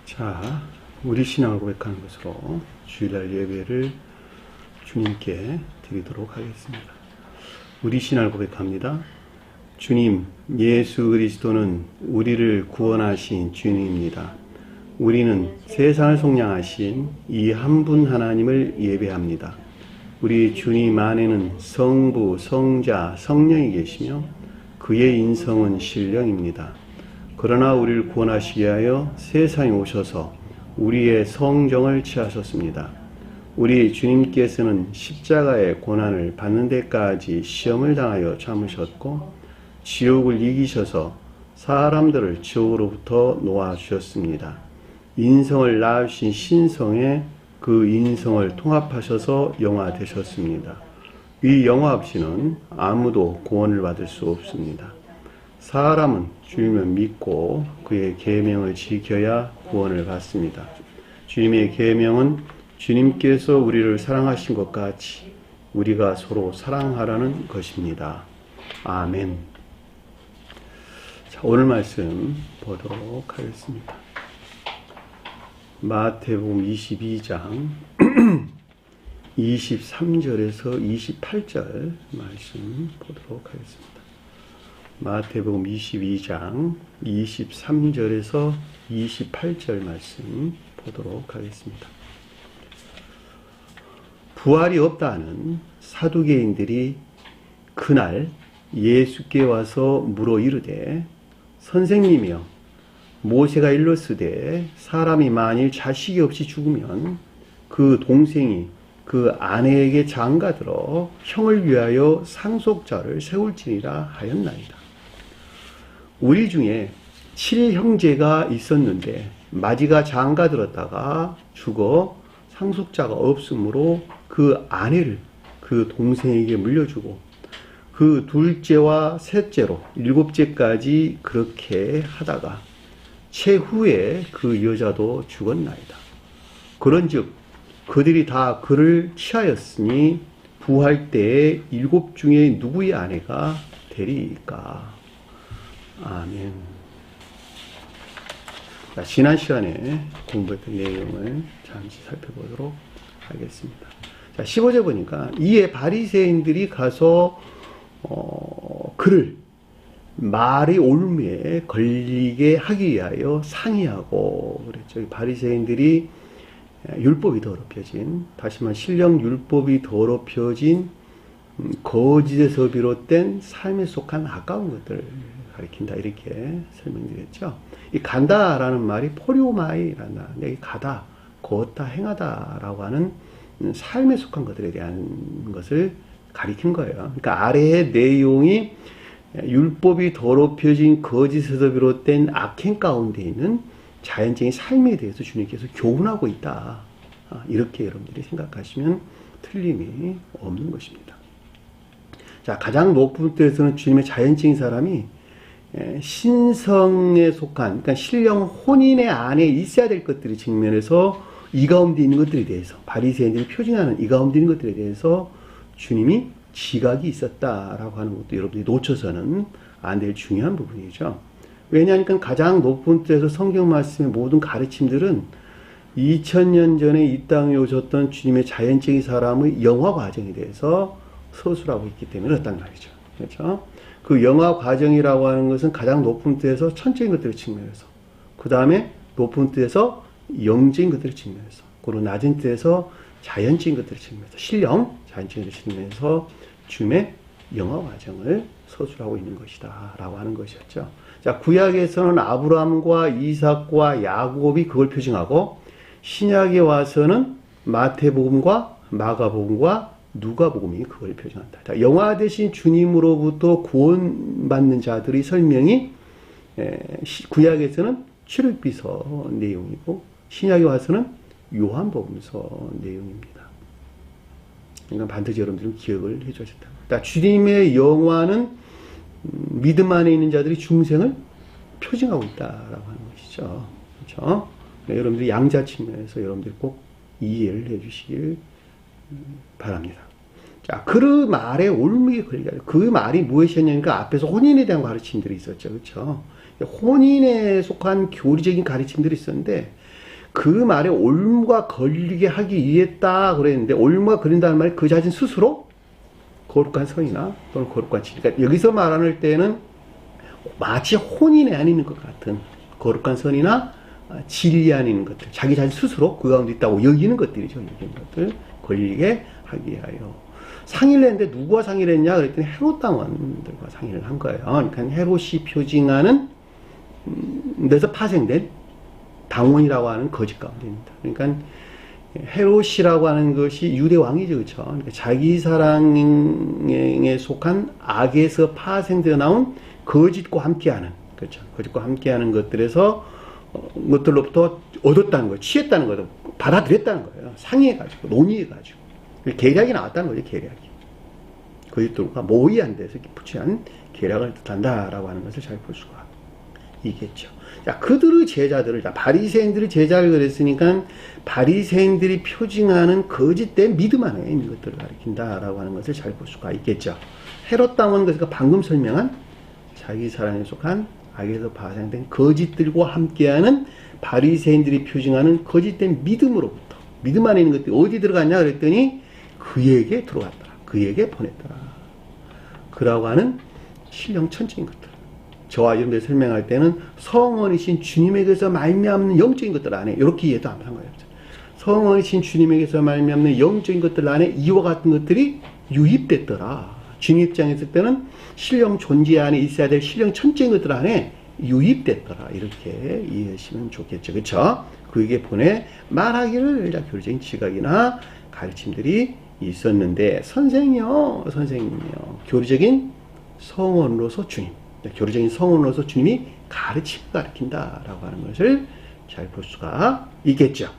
자, 우리 신앙을 고백하는 것으로 주일날 예배를 주님께 드리도록 하겠습니다. 우리 신앙을 고백합니다. 주님, 예수 그리스도는 우리를 구원하신 주님입니다. 우리는 세상을 속량하신 이 한 분 하나님을 예배합니다. 우리 주님 안에는 성부, 성자, 성령이 계시며 그의 인성은 신령입니다. 그러나 우리를 구원하시기 위하여 세상에 오셔서 우리의 성정을 취하셨습니다. 우리 주님께서는 십자가의 고난을 받는 데까지 시험을 당하여 참으셨고 지옥을 이기셔서 사람들을 지옥으로부터 놓아주셨습니다. 인성을 낳으신 신성에 그 인성을 통합하셔서 영화 되셨습니다. 이 영화 없이는 아무도 구원을 받을 수 없습니다. 사람은 주님을 믿고 그의 계명을 지켜야 구원을 받습니다. 주님의 계명은 주님께서 우리를 사랑하신 것 같이 우리가 서로 사랑하라는 것입니다. 아멘. 자, 오늘 말씀 보도록 하겠습니다. 마태복음 22장 23절에서 28절 말씀 보도록 하겠습니다. 마태복음 22장 23절에서 28절 말씀 보도록 하겠습니다. 부활이 없다는 사두개인들이 그날 예수께 와서 물어 이르되 선생님이여 모세가 일렀으되 사람이 만일 자식이 없이 죽으면 그 동생이 그 아내에게 장가들어 형을 위하여 상속자를 세울지니라 하였나이다. 우리 중에 7형제가 있었는데 마지가 장가들었다가 죽어 상속자가 없으므로 그 아내를 그 동생에게 물려주고 그 둘째와 셋째로 7째까지 그렇게 하다가 최후에 그 여자도 죽었나이다. 그런즉 그들이 다 그를 취하였으니 부활 때에 7 중에 누구의 아내가 되리까? 아멘. 자, 지난 시간에 공부했던 내용을 잠시 살펴보도록 하겠습니다. 자, 15절 보니까 이에 바리새인들이 가서 그를 말의 올무에 걸리게 하기 위하여 상의하고 그랬죠. 바리새인들이 율법이 더럽혀진, 다시 말해 신령 율법이 더럽혀진 거짓에서 비롯된 삶에 속한 아까운 것들을 가리킨다, 이렇게 설명드렸죠. 이 간다라는 말이 포리오마이라는, 가다, 걷다, 행하다라고 하는 삶에 속한 것들에 대한 것을 가리킨 거예요. 그러니까 아래의 내용이 율법이 더럽혀진 거짓에서 비롯된 악행 가운데 있는 자연적인 삶에 대해서 주님께서 교훈하고 있다, 이렇게 여러분들이 생각하시면 틀림이 없는 것입니다. 자, 가장 높은 때에서는 주님의 자연적인 사람이 신성에 속한, 그러니까 신령 혼인의 안에 있어야 될 것들이 측면에서 이 가운데 있는 것들에 대해서, 바리새인들이 표징하는 이 가운데 있는 것들에 대해서 주님이 지각이 있었다라고 하는 것도 여러분들이 놓쳐서는 안 될 중요한 부분이죠. 왜냐하니까 가장 높은 때에서 성경 말씀의 모든 가르침들은 2000년 전에 이 땅에 오셨던 주님의 자연적인 사람의 영화 과정에 대해서 서술하고 있기 때문에 그렇단 말이죠. 그렇죠? 그 영화 과정이라고 하는 것은 가장 높은 뜻에서 천적인 것들을 측면에서, 그 다음에 높은 뜻에서 영적인 것들을 측면에서, 그리고 낮은 뜻에서 자연적인 것들을 측면에서, 신령, 자연적인 것들을 측면에서 주님의 영화 과정을 서술하고 있는 것이다 라고 하는 것이었죠. 자, 구약에서는 아브라함과 이삭과 야곱이 그걸 표징하고, 신약에 와서는 마태복음과 마가복음과 누가복음이 그걸 표현한다. 자, 영화 대신 주님으로부터 구원받는 자들의 설명이 구약에서는 출애굽기서 내용이고 신약에 와서는 요한복음서 내용입니다. 그러니까 반드시 여러분들은 기억을 해줘야 된다. 자, 주님의 영화는 믿음 안에 있는 자들이 중생을 표징하고 있다라고 하는 것이죠. 그렇죠? 네, 여러분들이 양자 측면에서 여러분들이 꼭 이해를 해주시길 바랍니다. 자, 그 말에 올무게 걸리게 하죠. 그 말이 무엇이었냐니까 앞에서 혼인에 대한 가르침들이 있었죠. 그렇죠? 혼인에 속한 교리적인 가르침들이 있었는데 그 말에 올무가 걸리게 하기 위했다 그랬는데, 올무가 걸린다는 말이 그 자신 스스로 거룩한 선이나 또는 거룩한 진리. 그러니까 여기서 말하는 때는 마치 혼인에 안 있는 것 같은 거룩한 선이나 진리 안에 있는 것들, 자기 자신 스스로 그 가운데 있다고 여기는 것들이죠. 여기는 것들 걸리게 하기 위하여 상의를 했는데, 누구와 상의를 했냐 그랬더니 헤롯 당원들과 상의를 한 거예요. 그러니까 헤롯이 표징하는 데서 파생된 당원이라고 하는 거짓 가운데입니다. 그러니까 헤롯이라고 하는 것이 유대 왕이죠, 그렇죠? 그러니까 자기 사랑에 속한 악에서 파생되어 나온 거짓과 함께하는, 그렇죠? 거짓과 함께하는 것들에서 것들로부터 얻었다는 거예요. 취했다는 거예요. 받아들였다는 거예요. 상의해가지고, 논의해가지고. 계략이 나왔다는 거죠, 계략이. 거짓들과 모의한 데서 부취한 계략을 뜻한다라고 하는 것을 잘 볼 수가 있겠죠. 자, 그들의 제자들을, 바리새인들의 제자를 그랬으니까 바리새인들이 표징하는 거짓된 믿음 안에 있는 것들을 가리킨다라고 하는 것을 잘 볼 수가 있겠죠. 헤롯 당원, 그러니까 방금 설명한 자기 사랑에 속한 악에서 파생된 거짓들과 함께하는 바리새인들이 표징하는 거짓된 믿음으로부터, 믿음 안에 있는 것들이 어디 들어갔냐 그랬더니 그에게 들어갔더라, 그에게 보냈더라, 그라고 하는 신령 천체인 것들. 저와 여러분들 설명할 때는 성원이신 주님에게서 말미암는 영적인 것들 안에, 이렇게 이해도 하면 상관없죠. 성원이신 주님에게서 말미암는 영적인 것들 안에 이와 같은 것들이 유입됐더라. 주님 입장에 있을 때는 신령 존재 안에 있어야 될 신령 천체인 것들 안에 유입됐더라. 이렇게 이해하시면 좋겠죠. 그렇죠? 그에게 보내 말하기를, 교리적인 지각이나 가르침들이 있었는데, 선생님이요, 교리적인 성원으로서 주님, 교리적인 성원으로서 주님이 가르침을 가르친다라고 하는 것을 잘 볼 수가 있겠죠.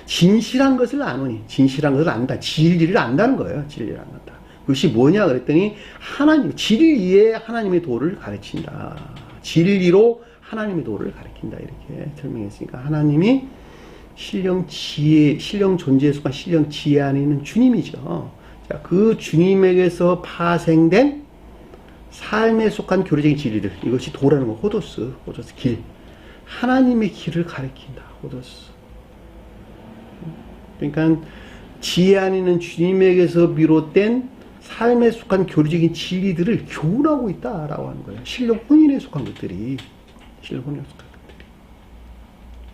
진실한 것을 아노니, 진실한 것을 안다, 진리를 안다는 거예요. 진리를 안다. 그것이 뭐냐 그랬더니 하나님, 진리에 하나님의 도를 가르친다. 진리로 하나님의 도를 가르친다. 이렇게 설명했으니까 하나님이 신령 지혜, 신령 존재에 속한 신령 지혜 안에 있는 주님이죠. 자, 그 주님에게서 파생된 삶에 속한 교리적인 진리들, 이것이 도라는 거, 호도스 길, 하나님의 길을 가리킨다. 호도스. 그러니까 지혜 안에 있는 주님에게서 비롯된 삶에 속한 교리적인 진리들을 교훈하고 있다라고 하는 거예요. 신령 혼인에 속한 것들이, 신령 혼인에 속한 것들이.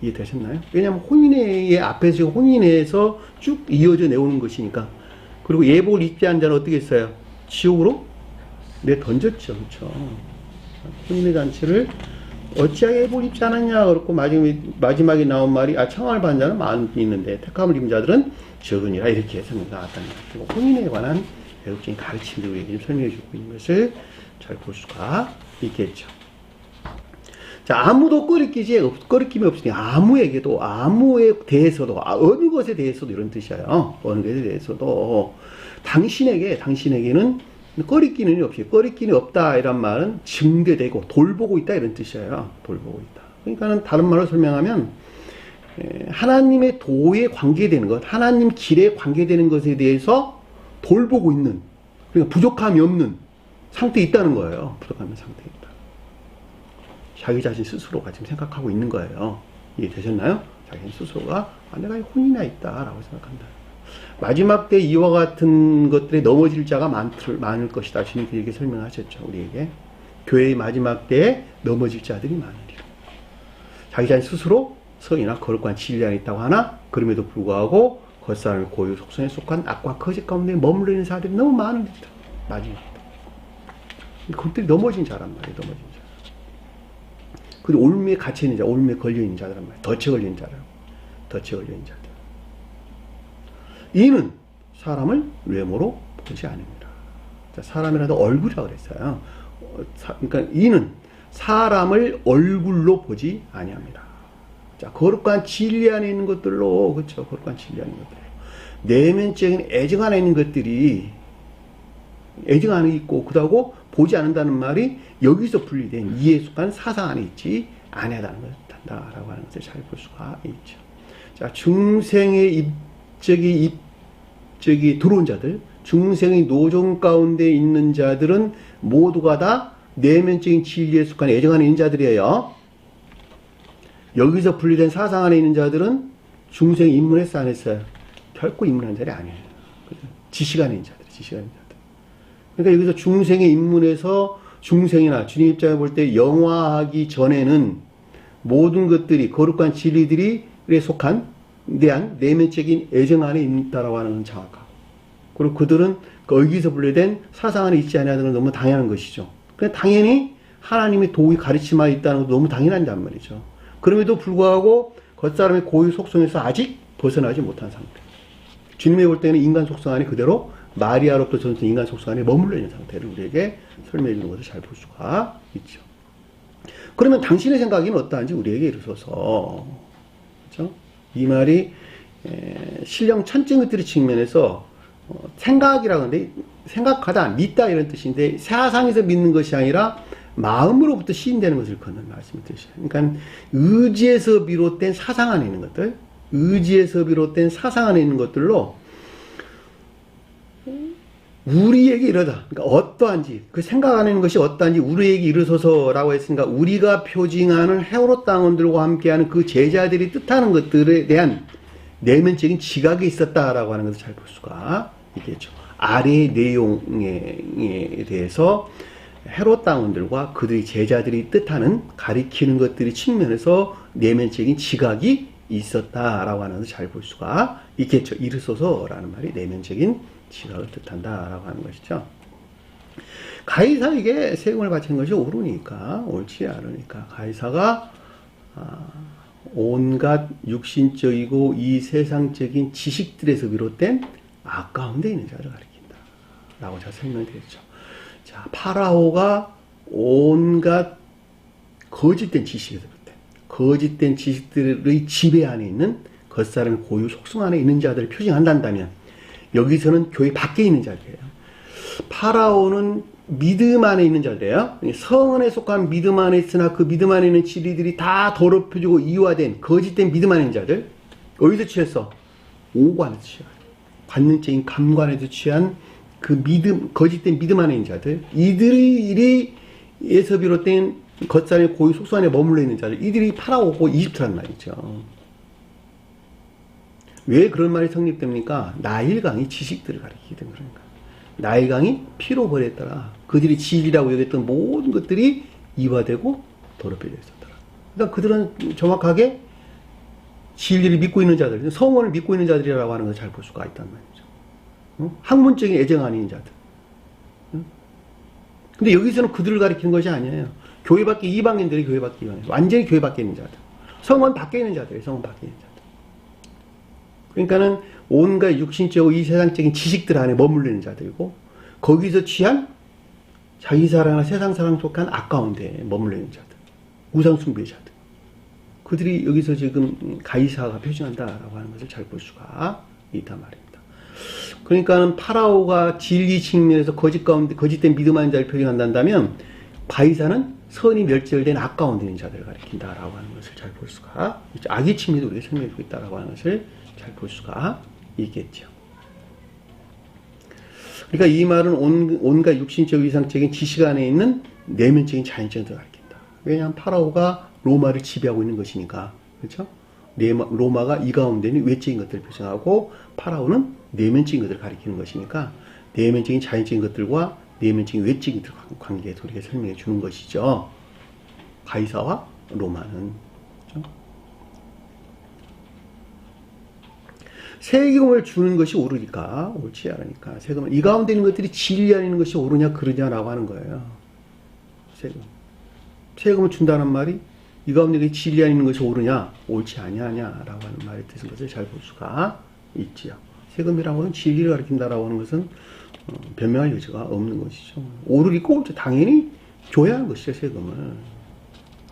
이해되셨나요? 왜냐하면 혼인의 앞에서 혼인에서 쭉 이어져 내오는 것이니까. 그리고 예복을 입지 않은 자는 어떻게 했어요? 지옥으로 던졌죠. 그렇죠? 혼인의 잔치를 어찌하게 예복을 입지 않았냐 그렇고 마지막에 나온 말이, 청함을 받은 자는 많이 있는데 택함을 입은 자들은 적으니라, 이렇게 설명이 나왔다는 거예요. 혼인에 관한 배국적인 가르침들 우리에게 설명해 주고 있는 것을 잘 볼 수가 있겠죠. 자, 아무도 꺼리낌이 없으니 아무에게도, 아무에 대해서도, 어느 것에 대해서도, 이런 뜻이에요. 어느 것에 대해서도 당신에게는 꺼리끼는 없이, 꺼리끼는 없다 이란 말은 증대되고 돌보고 있다 이런 뜻이에요. 돌보고 있다. 그러니까는 다른 말로 설명하면 하나님의 도에 관계되는 것, 하나님 길에 관계되는 것에 대해서 돌보고 있는, 그러니까 부족함이 없는 상태에 있다는 거예요. 부족함이 상태에 있다. 자기 자신 스스로가 지금 생각하고 있는 거예요. 이해되셨나요? 자기 스스로가 내가 혼인해 있다라고 생각한다. 마지막 때 이와 같은 것들에 넘어질 자가 많을 것이다. 주님이 이렇게 설명하셨죠. 우리에게. 교회의 마지막 때에 넘어질 자들이 많으리라. 자기 자신 스스로 성이나 거룩한 진리 안에 있다고 하나, 그럼에도 불구하고 겉사람의 고유 속성에 속한 악과 거짓 가운데 머물러 있는 자들이 너무 많으리라. 마지막 때. 그것들이 넘어진 자란 말이에요. 넘어진 자. 그리고 올무에 갇혀있는 자, 올무에 걸려있는 자란 말이에요. 덫에 걸려있는 자라고. 덫에 걸려있는 자들. 이는 사람을 외모로 보지 않습니다. 자, 사람이라도 얼굴이라고 그랬어요. 그러니까 이는 사람을 얼굴로 보지 아니합니다. 자, 거룩한 진리 안에 있는 것들로, 그렇죠? 거룩한 진리 안에 있는 것들. 내면적인 애정 안에 있는 것들이 애정 안에 있고, 그러고 보지 않는다는 말이 여기서 분리된 이에 속한 사상 안에 있지 아니하다는 것을 뜻한다라고 하는 것을 잘 볼 수가 있죠. 자, 중생의 들어온 자들, 중생의 노정 가운데 있는 자들은 모두가 다 내면적인 진리에 속한 애정 안에 있는 자들이에요. 여기서 분리된 사상 안에 있는 자들은 중생이 입문했어, 안 했어요? 결코 입문한 자리 아니에요. 지식 안에 있는 자들, 지식 안에 있는 자들. 그러니까 여기서 중생의 입문에서 중생이나 주님 입장에 볼 때 영화하기 전에는 모든 것들이 거룩한 진리들이 속한 대한 내면적인 애정 안에 있다라고 하는 건 정확하고, 그리고 그들은 거기서 분리된 사상 안에 있지 않냐는 건 너무 당연한 것이죠. 그냥 당연히 하나님의 도의 가르침에 있다는 것도 너무 당연한 말이죠. 그럼에도 불구하고 겉사람의 고유 속성에서 아직 벗어나지 못한 상태. 주님이 볼 때는 인간 속성 안에 그대로 마리아로부터 전해진 인간 속성 안에 머물러 있는 상태를 우리에게 설명해 주는 것을 잘 볼 수가 있죠. 그러면 당신의 생각에는 어떠한지 우리에게 이르소서. 그렇죠? 이 말이 신령 천증 것들의 측면에서 생각이라고 하는데, 생각하다, 믿다 이런 뜻인데, 사상에서 믿는 것이 아니라 마음으로부터 시인되는 것을 걷는 말씀을 뜻이에요. 그러니까 의지에서 비롯된 사상 안에 있는 것들, 의지에서 비롯된 사상 안에 있는 것들로 우리에게 이르다. 그러니까 어떠한지, 그 생각 안에 있는 것이 어떠한지 우리에게 이르소서라고 했으니까, 우리가 표징하는 헤롯 당원들과 함께하는 그 제자들이 뜻하는 것들에 대한 내면적인 지각이 있었다라고 하는 것을 잘 볼 수가 있겠죠. 아래의 내용에 대해서 헤롯 당원들과 그들의 제자들이 뜻하는 가리키는 것들이 측면에서 내면적인 지각이 있었다라고 하는 것을 잘 볼 수가 있겠죠. 이르소서라는 말이 내면적인 지각을 뜻한다라고 하는 것이죠. 가이사에게 세금을 바치는 것이 옳으니까, 옳지 않으니까 가이사가 온갖 육신적이고 이 세상적인 지식들에서 비롯된 아까운데 있는 자를 가리킨다 라고 제가 설명드렸죠. 자, 파라오가 온갖 거짓된 지식에서 비롯된 거짓된 지식들의 지배 안에 있는 겉사람의 고유 속성 안에 있는 자들을 표징한다면, 여기서는 교회 밖에 있는 자들이에요. 파라오는 믿음 안에 있는 자들이에요. 성은에 속한 믿음 안에 있으나 그 믿음 안에 있는 진리들이 다 더럽혀지고 이화된 거짓된 믿음 안에 있는 자들. 어디서 취했어? 오관에서 취한, 관능적인 감관에서 취한 그 믿음, 거짓된 믿음 안에 있는 자들. 이들이에서 비롯된 겉사람의 고유 속성 안에 머물러 있는 자들. 이들이 파라오고 이집트란 말이죠. 왜 그런 말이 성립됩니까? 나일강이 지식들을 가리키거든. 그러니까 나일강이 피로 벌에 따라 그들이 진리라고 여겼던 모든 것들이 이화되고 더럽혀져 있었더라. 그러니까 그들은 정확하게 진리를 믿고 있는 자들, 성원을 믿고 있는 자들이라고 하는 것을 잘 볼 수가 있단 말이죠. 학문적인 애정 아닌 자들. 근데 여기서는 그들을 가리키는 것이 아니에요. 교회 밖에 이방인들이 교회 밖에 이방인, 완전히 교회 밖에 있는 자들. 성원 밖에 있는 자들이에요. 성원 밖에 있는 자들. 그러니까는 온갖 육신적이고 이 세상적인 지식들 안에 머물리는 자들이고, 거기서 취한 자기 사랑이나 세상 사랑 속한 아까운 데에 머물리는 자들, 우상 숭배의 자들. 그들이 여기서 지금 가이사가 표징한다라고 하는 것을 잘 볼 수가 있단 말입니다. 그러니까는 파라오가 진리 측면에서 거짓 가운데 거짓된 믿음 아닌 자를 표징한다면, 가이사는 선이 멸절된 아까운 데 있는 자들을 가리킨다라고 하는 것을 잘 볼 수가 있죠. 악의 측면도 우리가 설명해주고 있다라고 하는 것을 잘 볼 수가 있겠죠. 그러니까 이 말은 온갖 육신적 이상적인 지식 안에 있는 내면적인 자연적인 것을 가리킨다. 왜냐하면 파라오가 로마를 지배하고 있는 것이니까. 그렇죠? 로마가 이 가운데는 외적인 것들을 표현하고 파라오는 내면적인 것들을 가리키는 것이니까, 내면적인 자연적인 것들과 내면적인 외적인 것들 관계에서 우리가 설명해 주는 것이죠. 가이사와 로마는. 그렇죠? 세금을 주는 것이 옳으니까, 옳지 않으니까. 세금을, 이 가운데 있는 것들이 진리 안에 있는 것이 옳으냐, 그러냐라고 하는 거예요. 세금을 준다는 말이 이 가운데 진리 안에 있는 것이 옳으냐, 옳지 아니하냐라고 하는 말의 뜻인 것을 잘 볼 수가 있지요. 세금이라고 하는 진리를 가리킨다라고 하는 것은 변명할 여지가 없는 것이죠. 옳으니까 옳죠. 당연히 줘야 하는 것이죠, 세금을.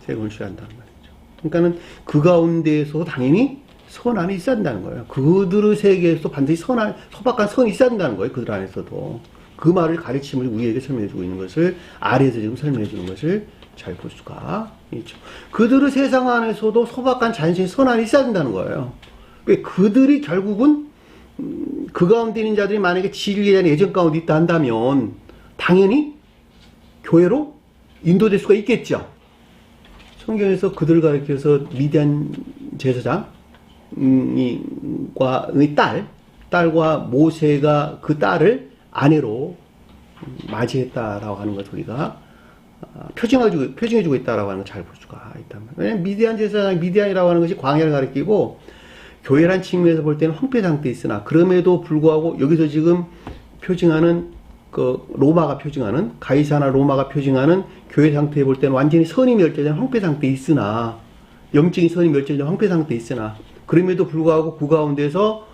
세금을 줘야 한다는 말이죠. 그러니까는 그 가운데에서 당연히 선 안에 있어야 한다는 거예요. 그들의 세계에서 반드시 소박한 선이 있어야 한다는 거예요. 그들 안에서도. 그 말을 가르침을 우리에게 설명해주고 있는 것을, 아래에서 지금 설명해주는 것을 잘 볼 수가 있죠. 그들의 세상 안에서도 소박한 자연적인 선 안에 있어야 된다는 거예요. 왜 그들이 결국은 그 가운데 있는 자들이 만약에 진리에 대한 애정 가운데 있다 한다면 당연히 교회로 인도될 수가 있겠죠. 성경에서 그들 가리켜서 미디안 제사장과의 딸과 모세가 그 딸을 아내로 맞이했다라고 하는 것을 우리가 표징해주고 있다라고 하는 걸 잘 볼 수가 있단 말이에요. 왜냐면 미디안 제사장, 미디안이라고 하는 것이 광야를 가리키고 교회란 측면에서 볼 때는 황폐 상태에 있으나 그럼에도 불구하고 여기서 지금 표징하는 그 로마가 표징하는 가이사나 로마가 표징하는 교회 상태에 볼 때는 완전히 선이 멸절된 황폐 상태에 있으나 영적인 선이 멸절된 황폐 상태에 있으나 그럼에도 불구하고 그 가운데서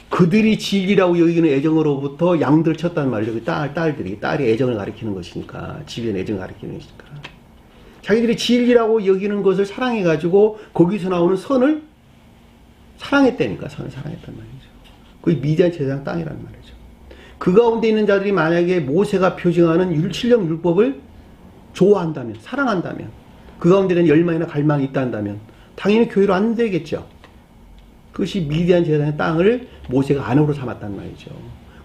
그들이 진리라고 여기는 애정으로부터 양들을 쳤단 말이죠. 그 딸들이 딸이 애정을 가리키는 것이니까 진리는 애정을 가리키는 것이니까 자기들이 진리라고 여기는 것을 사랑해가지고 거기서 나오는 선을 사랑했다니까 선을 사랑했단 말이죠. 그게 미디안 제사장 땅이란 말이죠. 그 가운데 있는 자들이 만약에 모세가 표징하는 신령 율법을 좋아한다면 사랑한다면 그 가운데는 열망이나 갈망이 있다 한다면 당연히 교회로 안 되겠죠. 그것이 미디안 제사장의 땅을 모세가 아내로 삼았단 말이죠.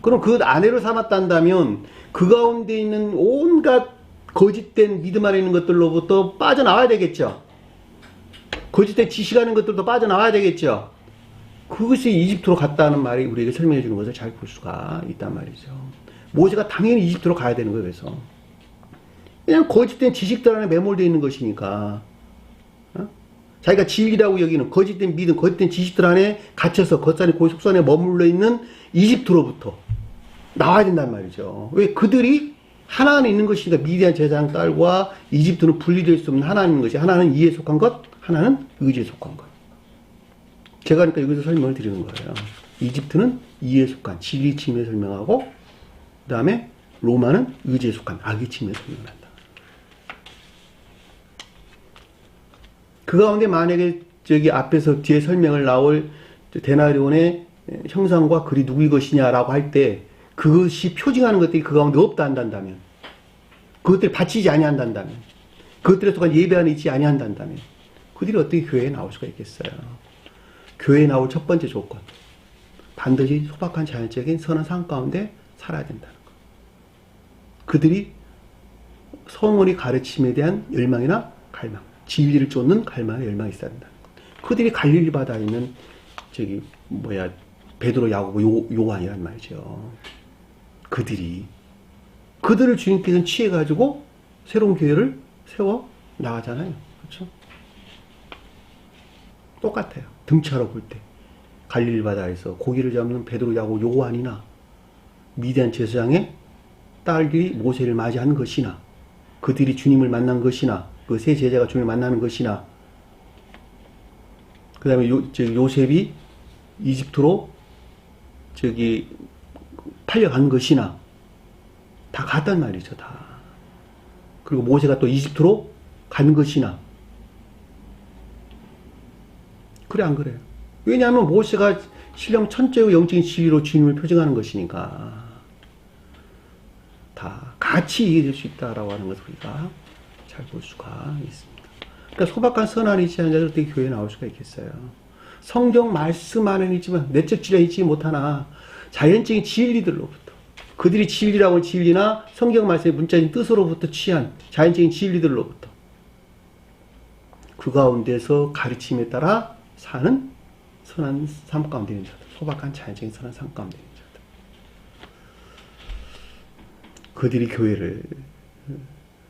그럼 그 아내로 삼았단다면 그 가운데 있는 온갖 거짓된 믿음 안에 있는 것들로부터 빠져나와야 되겠죠. 거짓된 지식하는 것들도 빠져나와야 되겠죠. 그것이 이집트로 갔다는 말이 우리에게 설명해 주는 것을 잘 볼 수가 있단 말이죠. 모세가 당연히 이집트로 가야 되는 거예요. 그래서 그냥 거짓된 지식들 안에 매몰되어 있는 것이니까 자기가 진리라고 여기는 거짓된 믿음, 거짓된 지식들 안에 갇혀서 겉산에 고기 속산에 머물러 있는 이집트로부터 나와야 된단 말이죠. 왜? 그들이 하나 안에 있는 것이니까 미디안 제사장 딸과 이집트는 분리될 수 없는 하나는 있는 것이 하나는 이에 속한 것, 하나는 의지에 속한 것. 제가 그러니까 여기서 설명을 드리는 거예요. 이집트는 이에 속한 진리 측면에 설명하고 그 다음에 로마는 의지에 속한 악의 측면에 설명한다. 그 가운데 만약에 저기 앞에서 뒤에 설명을 나올 데나리온의 형상과 글이 누구의 것이냐라고 할 때 그것이 표징하는 것들이 그 가운데 없다 한다면 그것들이 바치지 아니한다면 그것들에 속한 예배 안에 있지 아니한다면 그들이 어떻게 교회에 나올 수가 있겠어요. 교회에 나올 첫 번째 조건 반드시 소박한 자연적인 선한 삶 가운데 살아야 된다는 것. 그들이 성원의 가르침에 대한 열망이나 갈망 진리를 쫓는 갈망의 열망이 있어야 된다는 것. 그들이 갈릴리 바다에 있는 베드로, 야고보, 요한이란 말이죠. 그들을 주님께서는 취해가지고 새로운 교회를 세워 나가잖아요. 그렇죠? 똑같아요. 등차로 볼 때 갈릴리 바다에서 고기를 잡는 베드로, 야고보, 요한이나 미디안 제사장의 딸들이 모세를 맞이한 것이나 그들이 주님을 만난 것이나 그 세 제자가 주님을 만나는 것이나 그 다음에 요셉이 이집트로 팔려간 것이나 다 같단 말이죠. 다. 그리고 모세가 또 이집트로 간 것이나 그래 안 그래요? 왜냐하면 모세가 신령 천재의 영적인 지위로 주님을 표징하는 것이니까 다 같이 이해될 수 있다라고 하는 것을 우리가 잘 볼 수가 있습니다. 그러니까 소박한 선한 이치한 자들 어떻게 교회에 나올 수가 있겠어요? 성경 말씀 안에는 있지만 내적 진리에 있지 못하나 자연적인 진리들로부터 그들이 진리라고 진리나 성경 말씀의 문자적인 뜻으로부터 취한 자연적인 진리들로부터 그 가운데서 가르침에 따라 사는 선한 삶 가운데 있는 자들, 소박한 자연적인 선한 삶 가운데 있는 자들, 그들이 교회를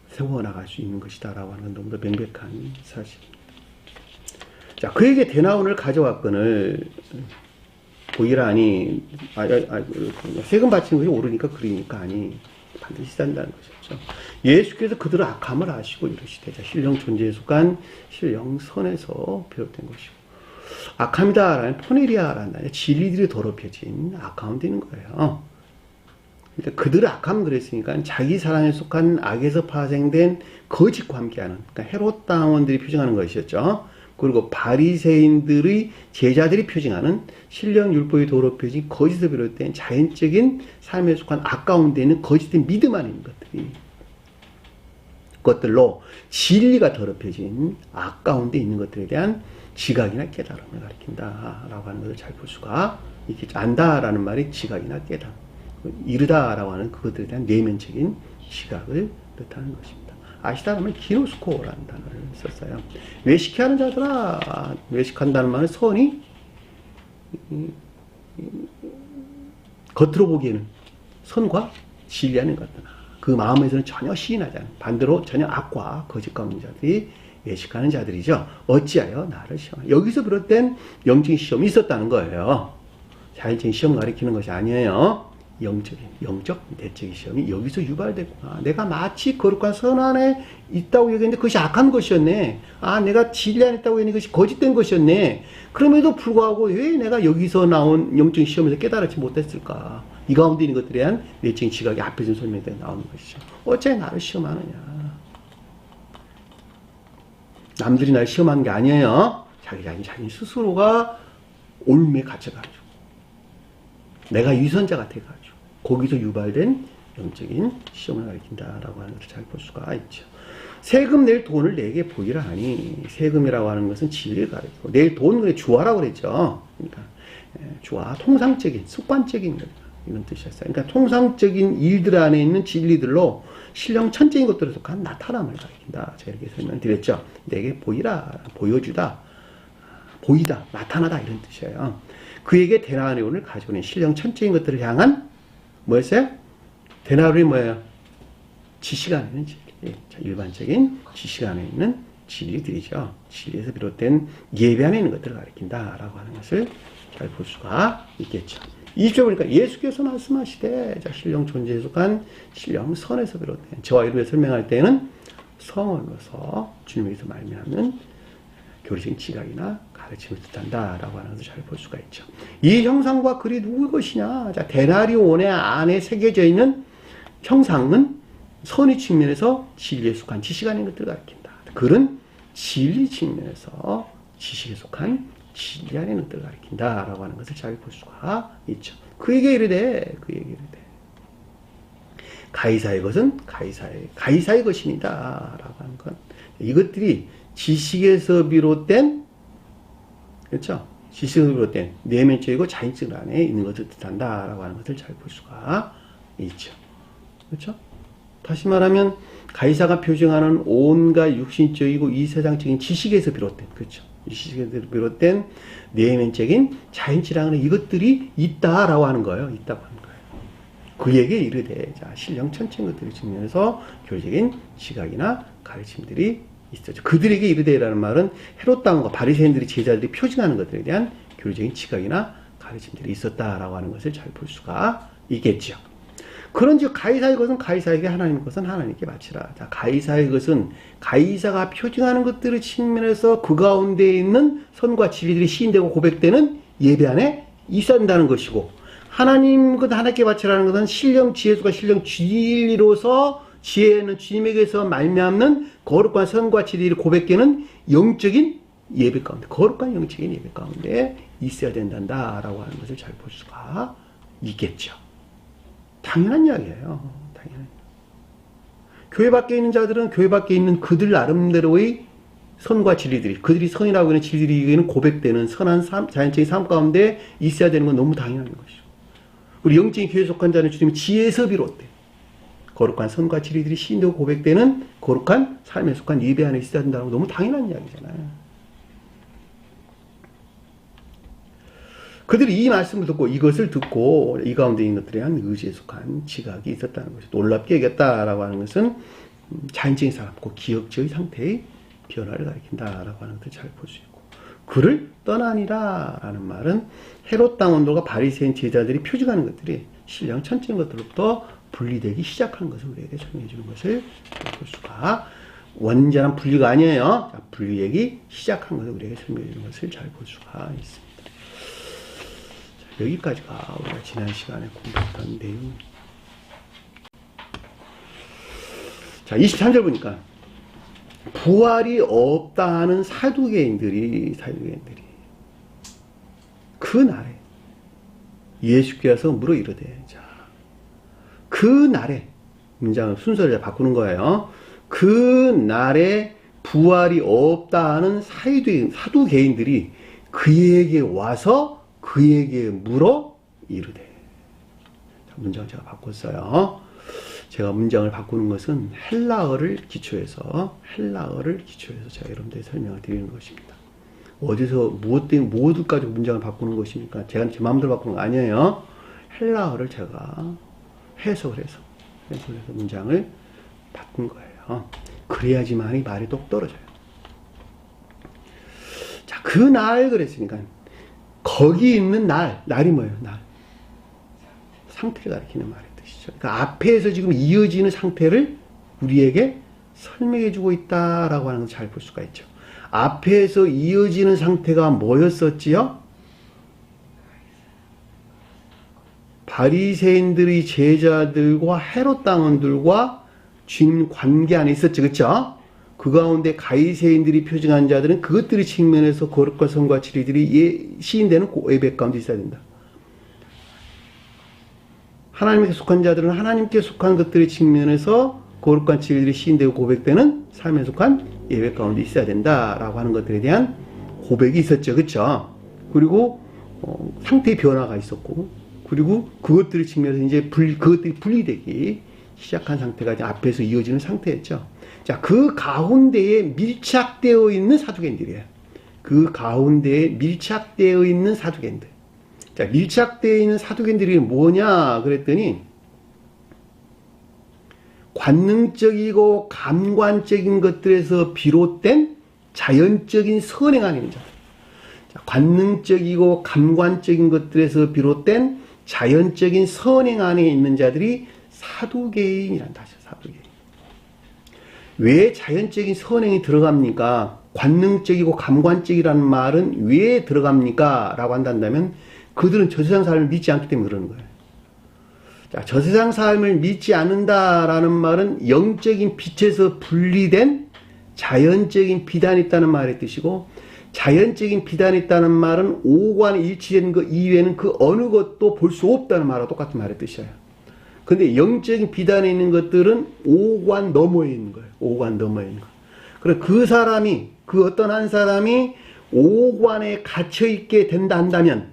세워나갈 수 있는 것이다라고 하는 건 너무나 명백한 사실입니다. 자, 그에게 대나온을 가져왔거늘 보이라니 세금 바치는 것이 옳으니까 그러니까 아니 반드시 산다는 것이죠. 예수께서 그들의 악함을 아시고 이르시되 자, 신령 존재에 속한 신령 선에서 비롯된 것이고 악함이다라는 포네리아라는 진리들이 더럽혀진 악가운데 있는 거예요. 그러니까 그들의 악함 그랬으니까 자기 사랑에 속한 악에서 파생된 거짓과 함께하는 그러니까 헤롯 당원들이 표징하는 것이었죠. 그리고 바리새인들의 제자들이 표징하는 신령 율법이 더럽혀진 거짓에서 비롯된 자연적인 삶에 속한 악 가운데 있는 거짓된 믿음 안에 있는 것들로 진리가 더럽혀진 악 가운데 있는 것들에 대한 지각이나 깨달음을 가리킨다라고 하는 것을 잘 볼 수가 있겠죠. 안다라는 말이 지각이나 깨달음, 이르다라고 하는 그것들에 대한 내면적인 지각을 뜻하는 것입니다. 아시다라면 기노스코라는 단어를 썼어요. 외식하는 자들아, 외식한다는 말은 선이 겉으로 보기에는 선과 진리하는 것들아, 그 마음에서는 전혀 시인하지 않은, 반대로 전혀 악과 거짓과 없는 자들이 외식하는 자들이죠. 어찌하여 나를 시험하냐. 여기서 비롯된 영적인 시험이 있었다는 거예요. 자연적인 시험을 가리키는 것이 아니에요. 영적, 내적인 시험이 여기서 유발됐구나. 내가 마치 거룩한 선 안에 있다고 얘기했는데 그것이 악한 것이었네. 아, 내가 진리 안에 있다고 했는데 그것이 거짓된 것이었네. 그럼에도 불구하고 왜 내가 여기서 나온 영적인 시험에서 깨달지 못했을까? 이 가운데 있는 것들에 대한 내적인 지각이 앞에서 설명되어 나오는 것이죠. 어째 나를 시험하느냐. 남들이 날 시험하는 게 아니에요. 자기 스스로가 올매 갇혀가지고 내가 유선자 같아가지고 거기서 유발된 영적인 시험을 가리킨다라고 하는 것을 잘 볼 수가 있죠. 세금 낼 돈을 내게 보이라 하니, 세금이라고 하는 것은 진리를 가리키고, 낼 돈을 주화라고 그랬죠. 그러니까 주화, 통상적인, 습관적인 이런 뜻이었어요. 그러니까 통상적인 일들 안에 있는 진리들로 신령 천재인 것들에 속한 나타남을 가리킨다. 제가 이렇게 설명드렸죠. 내게 보이라, 보여주다, 보이다, 나타나다 이런 뜻이에요. 그에게 데나리온을 가져오는 신령 천체인 것들을 향한 뭐였어요? 데나리온이 뭐예요? 지식 안에 있는 진리. 일반적인 지식 안에 있는 진리들이죠. 진리에서 비롯된 예배 안에 있는 것들을 가리킨다라고 하는 것을 잘 볼 수가 있겠죠. 20절 보니까 예수께서 말씀하시되, 자, 신령 존재에 속한 신령 선에서 비롯된, 저와 이름에 설명할 때는 성으로서 주님에서 말미암는 교리적인 지각이나 가르침을 뜻한다라고 하는 것을 잘 볼 수가 있죠. 이 형상과 글이 누구의 것이냐? 자, 데나리온의 안에 새겨져 있는 형상은 선의 측면에서 진리에 속한 지식 아닌 것들을 가리킨다. 글은 진리 측면에서 지식에 속한 진리 아닌 것들을 가리킨다라고 하는 것을 잘 볼 수가 있죠. 그에게 이르되 가이사의 것은 가이사의 것입니다. 라고 하는 건 이것들이 지식에서 비롯된, 그렇죠? 지식에서 비롯된 내면적이고 자인적 안에 있는 것을 뜻한다라고 하는 것을 잘 볼 수가 있죠. 그렇죠? 다시 말하면 가이사가 표정하는 온갖 육신적이고 이 세상적인 지식에서 비롯된, 그렇죠? 이 지식에서 비롯된 내면적인 자인적 안에 이것들이 있다라고 하는 거예요. 있다고 하는 거예요. 그에게 이르되, 자, 신령 천체인 것들을 측면에서 교리적인 지각이나 가르침들이 있었죠. 그들에게 이르되라는 말은 헤롯 당과 바리새인들이 제자들이 표징하는 것들에 대한 교리적인 지각이나 가르침들이 있었다라고 하는 것을 잘 볼 수가 있겠죠. 그런즉 가이사의 것은 가이사에게, 하나님의 것은 하나님께 바치라. 자, 가이사의 것은 가이사가 표징하는 것들의 측면에서 그 가운데 있는 선과 진리들이 시인되고 고백되는 예배 안에 있어야 한다는 것이고, 하나님 것 하나님께 바치라는 것은 신령 지혜수가 신령 진리로서 지혜는 주님에게서 말미암는 거룩한 선과 진리를 고백되는 영적인 예배 가운데, 거룩한 영적인 예배 가운데 있어야 된다라고 하는 것을 잘 볼 수가 있겠죠. 당연한 이야기예요. 당연한. 교회 밖에 있는 자들은 교회 밖에 있는 그들 나름대로의 선과 진리들이, 그들이 선이라고 하는 진리들이 고백되는 선한 삶, 자연적인 삶 가운데 있어야 되는 건 너무 당연한 것이고, 우리 영적인 교회에 속한 자는 주님의 지혜에서 비롯된 거룩한 선과 진리들이 시인되고 고백되는 거룩한 삶에 속한 예배 안에 있어야 된다는 건 너무 당연한 이야기잖아요. 그들이 이 말씀을 듣고, 이것을 듣고 이 가운데 있는 것들에 대한 의지에 속한 지각이 있었다는 것이 놀랍게 여겼다라고 하는 것은 자연적인 사람고 기억적인 상태의 변화를 가리킨다라고 하는 것을 잘 볼 수 있고, 그를 떠나니라 라는 말은 헤롯 당원들과 바리새인 제자들이 표징하는 것들이 신령 천체인 것들로부터 분리되기 시작하는 것을 우리에게 설명해 주는 것을 볼 수가, 완전한 분리가 아니에요. 분리되기 시작한 것을 우리에게 설명해 주는 것을 잘 볼 수가 있습니다. 자, 여기까지가 우리가 지난 시간에 공부했던 내용입니다. 자, 23절 보니까 부활이 없다 하는 사두개인들이 그 날에 예수께서 물어 이르되, 자, 그 날에, 문장을 순서를 바꾸는 거예요. 그 날에 부활이 없다 하는 사두개인들이 그에게 와서 그에게 물어 이르되. 자, 문장을 제가 바꿨어요. 제가 문장을 바꾸는 것은 헬라어를 기초해서 제가 여러분들에게 설명을 드리는 것입니다. 어디서 무엇 때문에 모두 가지고 문장을 바꾸는 것이니까 제가 제 마음대로 바꾸는 거 아니에요. 헬라어를 제가 해석을 해서 문장을 바꾼 거예요. 그래야지만이 말이 똑 떨어져요. 자, 그날 그랬으니까 거기 있는 날이 뭐예요? 날. 상태를 가리키는 말의 뜻이죠. 그러니까 앞에서 지금 이어지는 상태를 우리에게 설명해 주고 있다라고 하는 걸 잘 볼 수가 있죠. 앞에서 이어지는 상태가 뭐였었지요? 바리새인들의 제자들과 헤롯 당원들과 주님 관계 안에 있었죠. 그렇죠? 그 가운데 가이세인들이 표징한 자들은 그것들의 측면에서 거룩과 성과 진리들이 시인되는 고백 가운데 있어야 된다. 하나님께 속한 자들은 하나님께 속한 것들의 측면에서 거룩한 진리들이 시인되고 고백되는 삶에 속한 예배 가운데 있어야 된다라고 하는 것들에 대한 고백이 있었죠. 그렇죠? 그리고 상태의 변화가 있었고, 그리고 그것들의 측면에서 이제 그것들이 분리되기 시작한 상태가 이제 앞에서 이어지는 상태였죠. 자, 그 가운데에 밀착되어 있는 사두개인들이에요. 그 가운데에 밀착되어 있는 사두개인들. 자, 밀착되어 있는 사두개인들이 뭐냐 그랬더니 관능적이고 감관적인 것들에서 비롯된 자연적인 선행 안에 있는 자들. 자, 관능적이고 감관적인 것들에서 비롯된 자연적인 선행 안에 있는 자들이 사두개인이란 뜻이죠. 사두개인. 왜 자연적인 선행이 들어갑니까? 관능적이고 감관적이라는 말은 왜 들어갑니까? 라고 한다면 그들은 저 세상 삶을 믿지 않기 때문에 그러는 거예요. 자, 저 세상 삶을 믿지 않는다라는 말은 영적인 빛에서 분리된 자연적인 비단이 있다는 말의 뜻이고, 자연적인 비단이 있다는 말은 오관이 일치된 것 이외에는 그 어느 것도 볼 수 없다는 말과 똑같은 말의 뜻이에요. 근데 영적인 비단에 있는 것들은 오관 너머에 있는 거예요. 오관 너머에 있는 거. 그래서 그 사람이, 그 어떤 한 사람이 오관에 갇혀있게 된다 한다면,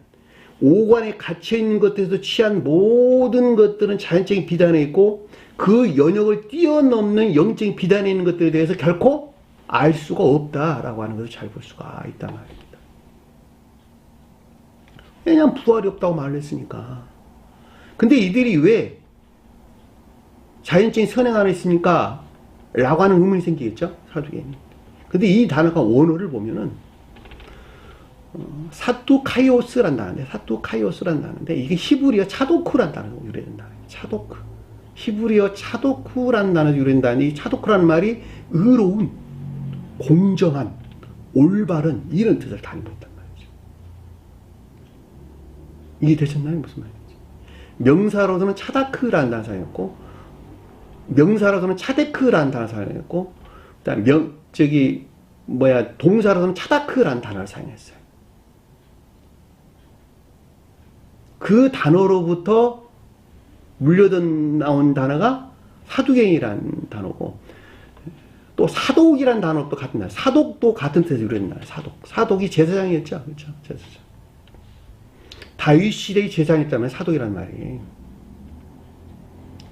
오관에 갇혀있는 것들에서 취한 모든 것들은 자연적인 비단에 있고, 그 영역을 뛰어넘는 영적인 비단에 있는 것들에 대해서 결코 알 수가 없다라고 하는 것을 잘 볼 수가 있단 말입니다. 왜냐하면 부활이 없다고 말을 했으니까. 근데 이들이 왜 자연적인 선행 안에 있습니까? 라고 하는 의문이 생기겠죠? 사두개인이. 근데 이 단어가 원어를 보면은 사두카이오스란 단어인데, 사두카이오스란 단어인데, 이게 히브리어 차도크란 단어로 유래된 단어예요. 차도크. 히브리어 차도크란 단어로 유래된 단어인데, 이 차도크라는 말이 의로운, 공정한, 올바른 이런 뜻을 담고 있단 말이죠. 이게 되셨나요? 무슨 말인지. 명사로서는 차다크라는 단어 사용했고, 명사로서는 차데크라는 단어 사용했고, 그다음 동사로서는 차다크라는 단어를 사용했어요. 그 단어로부터 물려던 나온 사두개인이라는 단어고, 또 사독이라는 단어도 같은 단어. 사독도 같은 뜻에서 유래된 단어. 사독이 제사장이었죠. 그렇죠? 제사장. 다윗 시대의 제사장이었다면 사독이라는 말이.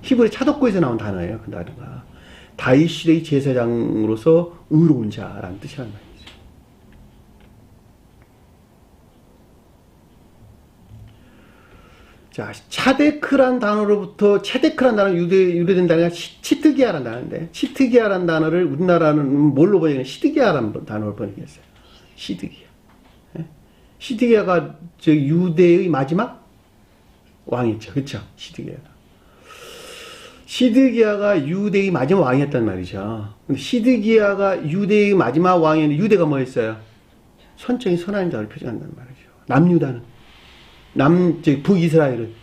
히브리 차독고에서 나온 단어예요. 그 단어가. 다윗 시대의 제사장으로서 의로운 자라는 뜻이란 말이죠. 자, 차데크란 단어로부터, 차데크란 단어 유래된 단어가 치트기야라는 단어인데, 치트기야라는 단어를 우리나라는 뭘로 번역했냐? 시드기야라는 단어로 번역했어요. 시드기야. 네? 시드기야가 유대의 마지막 왕이었죠. 그쵸? 시드기야가 유대의 마지막 왕이었단 말이죠. 근데 시드기야가 유대의 마지막 왕이었는데, 유대가 뭐였어요? 선적인 선한 자를 표현한단 말이죠. 남유다는. 북이스라엘은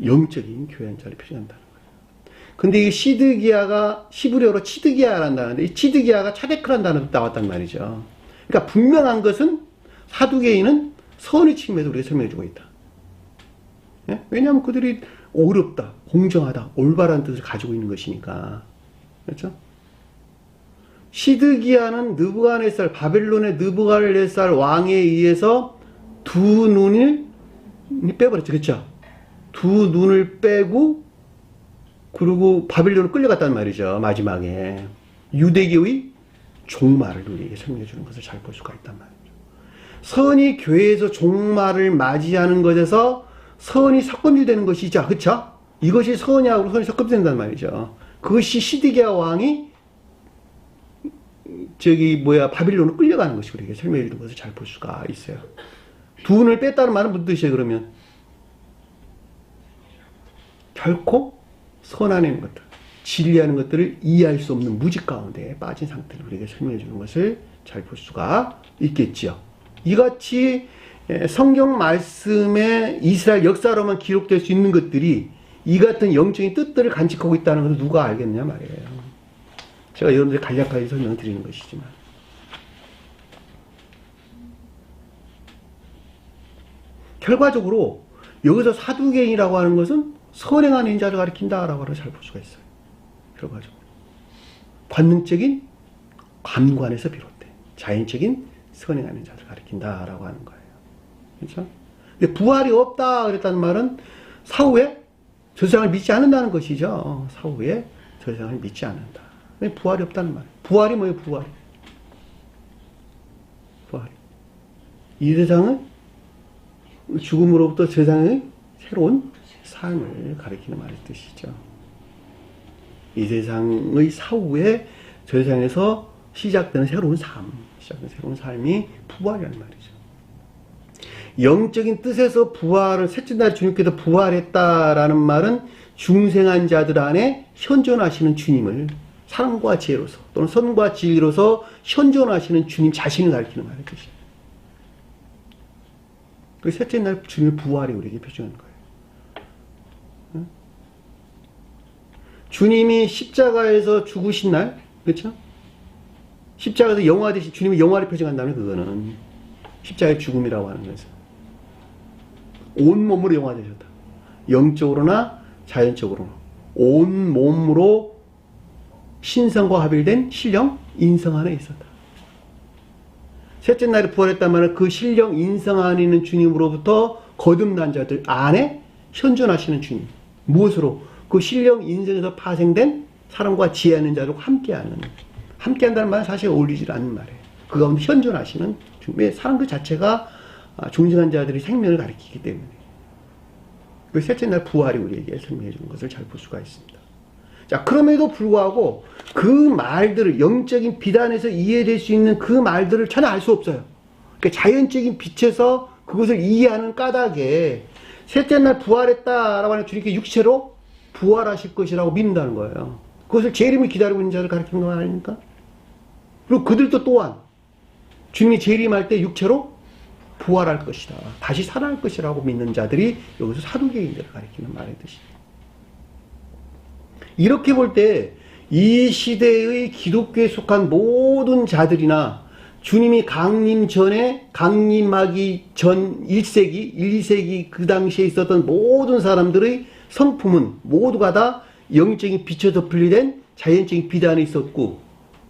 영적인 교회한 자를 표현한다는 거예요. 근데 이 시드기야가 히브리어로 치드기야라는 단어인데, 이 치드기야가 차데크라는 단어로 나왔단 말이죠. 그러니까 분명한 것은 사두개인은 선의 측면에서 우리가 설명해주고 있다. 예? 왜냐하면 그들이 어렵다, 공정하다, 올바른 뜻을 가지고 있는 것이니까. 그렇죠? 시드기야는 느부갓네살, 바벨론의 느부갓네살 왕에 의해서 두 눈을 빼버렸죠. 그렇죠? 두 눈을 빼고 그리고 바빌론으로 끌려갔단 말이죠. 마지막에. 유대교의 종말을 우리에게 설명해 주는 것을 잘 볼 수가 있단 말이죠. 선이 교회에서 종말을 맞이하는 것에서 선이 섞음질되는 것이죠. 그쵸? 이것이 선이하고 선이 섞음된단 말이죠. 그것이 시드기야 왕이 바빌론으로 끌려가는 것이 우리에게 설명해 주는 것을 잘 볼 수가 있어요. 두 눈을 뺐다는 말은 무슨 뜻이에요, 그러면? 결코 선하는 것들, 진리하는 것들을 이해할 수 없는 무지 가운데 빠진 상태를 우리에게 설명해 주는 것을 잘 볼 수가 있겠지요. 이같이 성경 말씀에 이스라엘 역사로만 기록될 수 있는 것들이 이 같은 영적인 뜻들을 간직하고 있다는 것을 누가 알겠느냐 말이에요. 제가 여러분들이 간략하게 설명을 드리는 것이지만. 결과적으로 여기서 사두개인이라고 하는 것은 선행하는 인자를 가리킨다라고 잘 볼 수가 있어요. 결과적으로. 관능적인 감관에서 비롯돼 자연적인 선행하는 자를 가리킨다라고 하는 거예요. 그렇죠? 근데 부활이 없다 그랬다는 말은 사후에 저 세상을 믿지 않는다는 것이죠. 사후에 저 세상을 믿지 않는다. 부활이 없다는 말이에요. 부활이 뭐예요? 부활이. 이 세상은 죽음으로부터 세상의 새로운 삶을 가리키는 말의 뜻이죠. 이 세상의 사후에 저 세상에서 시작되는 새로운 삶이 부활이라는 말이죠. 영적인 뜻에서 부활을, 셋째 날 주님께서 부활했다라는 말은 중생한 자들 안에 현존하시는 주님을 사랑과 지혜로서 또는 선과 진리로서 현존하시는 주님 자신을 가리키는 말의 뜻이에요. 그 셋째 날 주님의 부활이 우리에게 표현하는 거예요. 주님이 십자가에서 죽으신 날, 그렇죠? 십자가에서 영화 되신 주님의 영화를 표정한다면 그거는 십자가의 죽음이라고 하는 거죠. 온 몸으로 영화 되셨다. 영적으로나 자연적으로나 온 몸으로 신성과 합일된 신령 인성 안에 있었다. 셋째 날에 부활했단 말은 그 신령 인성 안에 있는 주님으로부터 거듭난 자들 안에 현존하시는 주님. 무엇으로? 그 신령 인성에서 파생된 사랑과 지혜하는 자들과 함께한다는 말은 사실 어울리지 않는 말이에요. 그 가운데 현존하시는 주님의 사랑 그 자체가 중생한 자들이 생명을 가리키기 때문에 그 셋째 날 부활이 우리에게 설명해 주는 것을 잘 볼 수가 있습니다. 자, 그럼에도 불구하고 그 말들을 영적인 비단에서 이해될 수 있는 그 말들을 전혀 알 수 없어요. 그러니까 자연적인 빛에서 그것을 이해하는 까닭에 셋째 날 부활했다라고 하는 주님께 육체로 부활하실 것이라고 믿는다는 거예요. 그것을 재림을 기다리고 있는 자를 가리키는 거 아닙니까? 그리고 그들도 또한 주님이 재림할 때 육체로 부활할 것이다. 다시 살아날 것이라고 믿는 자들이 여기서 사두개인들을 가리키는 말의 뜻입니다. 이렇게 볼 때 이 시대의 기독교에 속한 모든 자들이나 주님이 강림하기 전 1세기, 1, 2세기 그 당시에 있었던 모든 사람들의 성품은 모두가 다 영적인 빛에서 분리된 자연적인 비단에 있었고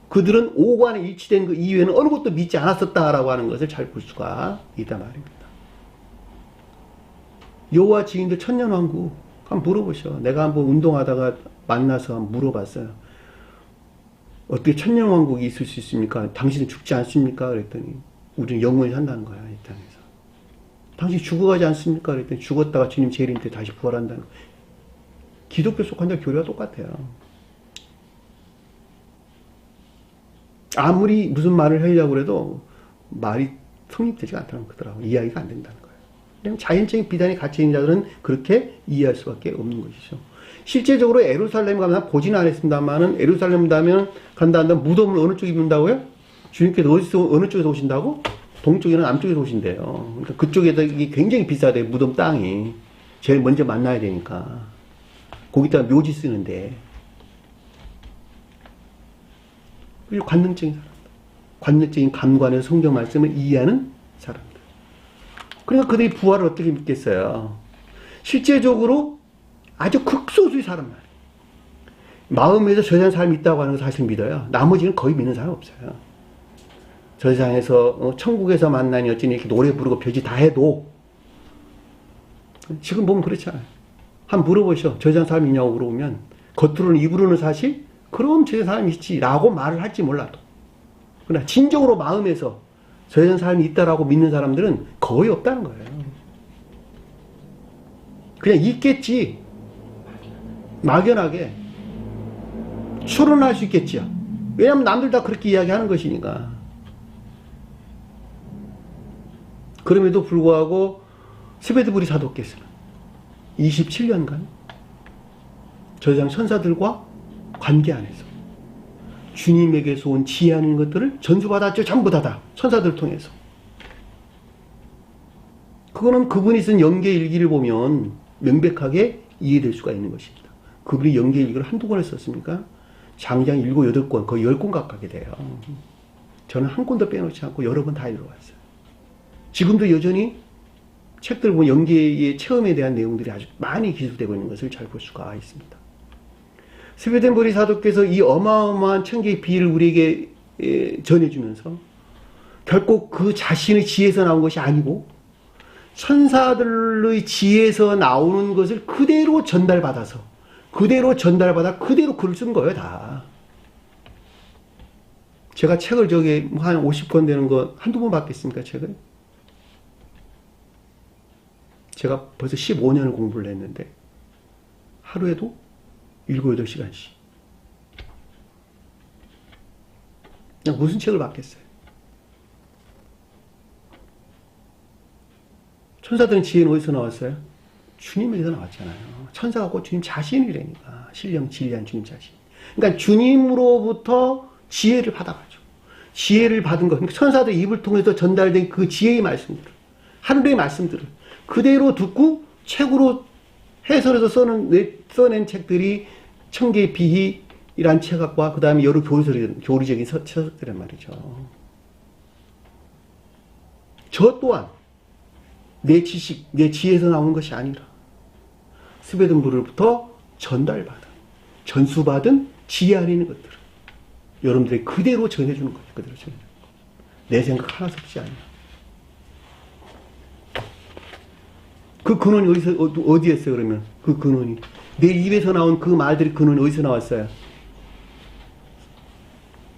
그들은 오관에 일치된 그 이외에는 어느 것도 믿지 않았었다라고 하는 것을 잘 볼 수가 있단 말입니다. 여호와 증인들 천년왕국 한번 물어보셔. 내가 한번 운동하다가 만나서 한번 물어봤어요. 어떻게 천년왕국이 있을 수 있습니까? 당신은 죽지 않습니까? 그랬더니 우리는 영원히 산다는 거야, 이 땅에서. 당신 죽어가지 않습니까? 그랬더니 죽었다가 주님 재림 때 다시 부활한다는 거야. 기독교 속한 자 교리가 똑같아요. 아무리 무슨 말을 하려고 해도 말이 성립되지가 않다는 거더라고. 이야기가 안 된다는 거예요. 그냥 자연적인 비단에 갇혀 있는 자들은 그렇게 이해할 수밖에 없는 것이죠. 실제적으로 예루살렘 가면 보지는 않았습니다만은 예루살렘 가면 간다 한다면 무덤을 어느 쪽에 묻는다고요? 주님께서 어느 쪽에서 오신다고? 동쪽이나 남쪽에서 오신대요. 그러니까 그쪽에다 이게 굉장히 비싸대, 무덤 땅이. 제일 먼저 만나야 되니까. 거기다가 묘지 쓰는데. 그리고 관능적인 사람들. 관능적인 감관에서 성경 말씀을 이해하는 사람들. 그러니까 그들이 부활을 어떻게 믿겠어요? 실제적으로 아주 극소수의 사람만 마음에서 저 세상 사람이 있다고 하는 거 사실 믿어요. 나머지는 거의 믿는 사람 없어요. 저 세상에서 천국에서 만나니 어찌니 이렇게 노래 부르고 별짓 다 해도 지금 보면 그렇잖아요. 한번 물어보셔. 저 세상 사람이 있냐고 물어보면 겉으로는 입으로는 사실 그럼 저 사람이 있지라고 말을 할지 몰라도 그러나 진정으로 마음에서 저런 사람이 있다라고 믿는 사람들은 거의 없다는 거예요. 그냥 있겠지. 막연하게 추론할 수 있겠지요. 왜냐하면 남들 다 그렇게 이야기하는 것이니까. 그럼에도 불구하고 스베드부리 사도께서는 27년간 저 세상 천사들과 관계 안에서 주님에게서 온 지혜하는 것들을 전수받았죠. 전부 다 천사들을 통해서. 그거는 그분이 쓴 연계일기를 보면 명백하게 이해될 수가 있는 것입니다. 그분이 연계일기를 한두 권을 썼습니까? 장장 7, 8권, 거의 10권 가깝게 돼요. 저는 한 권도 빼놓지 않고 여러 번 다 읽어봤어요. 지금도 여전히 책들 보면 연계의 체험에 대한 내용들이 아주 많이 기술되고 있는 것을 잘 볼 수가 있습니다. 스웨덴버리 사도께서 이 어마어마한 천개의 비밀을 우리에게 전해주면서 결국 그 자신의 지혜에서 나온 것이 아니고 천사들의 지혜에서 나오는 것을 그대로 전달받아 그대로 글을 쓴 거예요, 다. 제가 책을 한 50권 되는 거 한두 번 받겠습니까, 책을? 제가 벌써 15년을 공부를 했는데 하루에도 7, 8시간씩. 그냥 무슨 책을 받겠어요? 천사들은 지혜는 어디서 나왔어요? 주님에게서 나왔잖아요. 천사가 곧 주님 자신이라니까. 신령 진리한 주님 자신. 그러니까 주님으로부터 지혜를 받아가죠. 지혜를 받은 것. 그러니까 천사들 입을 통해서 전달된 그 지혜의 말씀들을, 하늘의 말씀들을 그대로 듣고 책으로 해설해서 써낸 책들이 천개의 비희이란 책과 그 다음에 여러 교리적인 서적들란 말이죠. 저 또한 내 지식, 내 지혜에서 나오는 것이 아니라 스베덴부르로부터 전수받은 지혜 안에 있는 것들을 여러분들이 그대로 전해주는 거예요. 그대로 전해주는 거. 내 생각 하나 섭지 않냐. 그 근원이 어디였어요, 그러면? 그 근원이. 내 입에서 나온 그 말들의 근원이 어디서 나왔어요?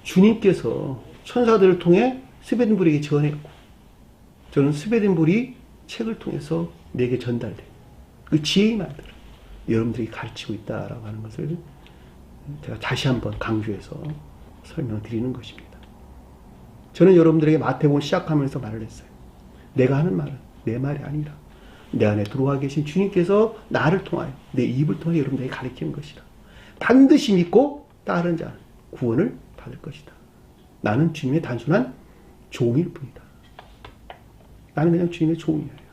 주님께서 천사들을 통해 스베덴부르에게 전했고, 저는 스베덴부르 책을 통해서 내게 전달된 그 지혜의 말들을 여러분들이 가르치고 있다라고 하는 것을 제가 다시 한번 강조해서 설명드리는 것입니다. 저는 여러분들에게 마태복음 시작하면서 말을 했어요. 내가 하는 말은 내 말이 아니라 내 안에 들어와 계신 주님께서 나를 통하여 내 입을 통해 여러분들에게 가르치는 것이다. 반드시 믿고 따르는 자는 구원을 받을 것이다. 나는 주님의 단순한 종일 뿐이다. 나는 그냥 주님의 종이에요.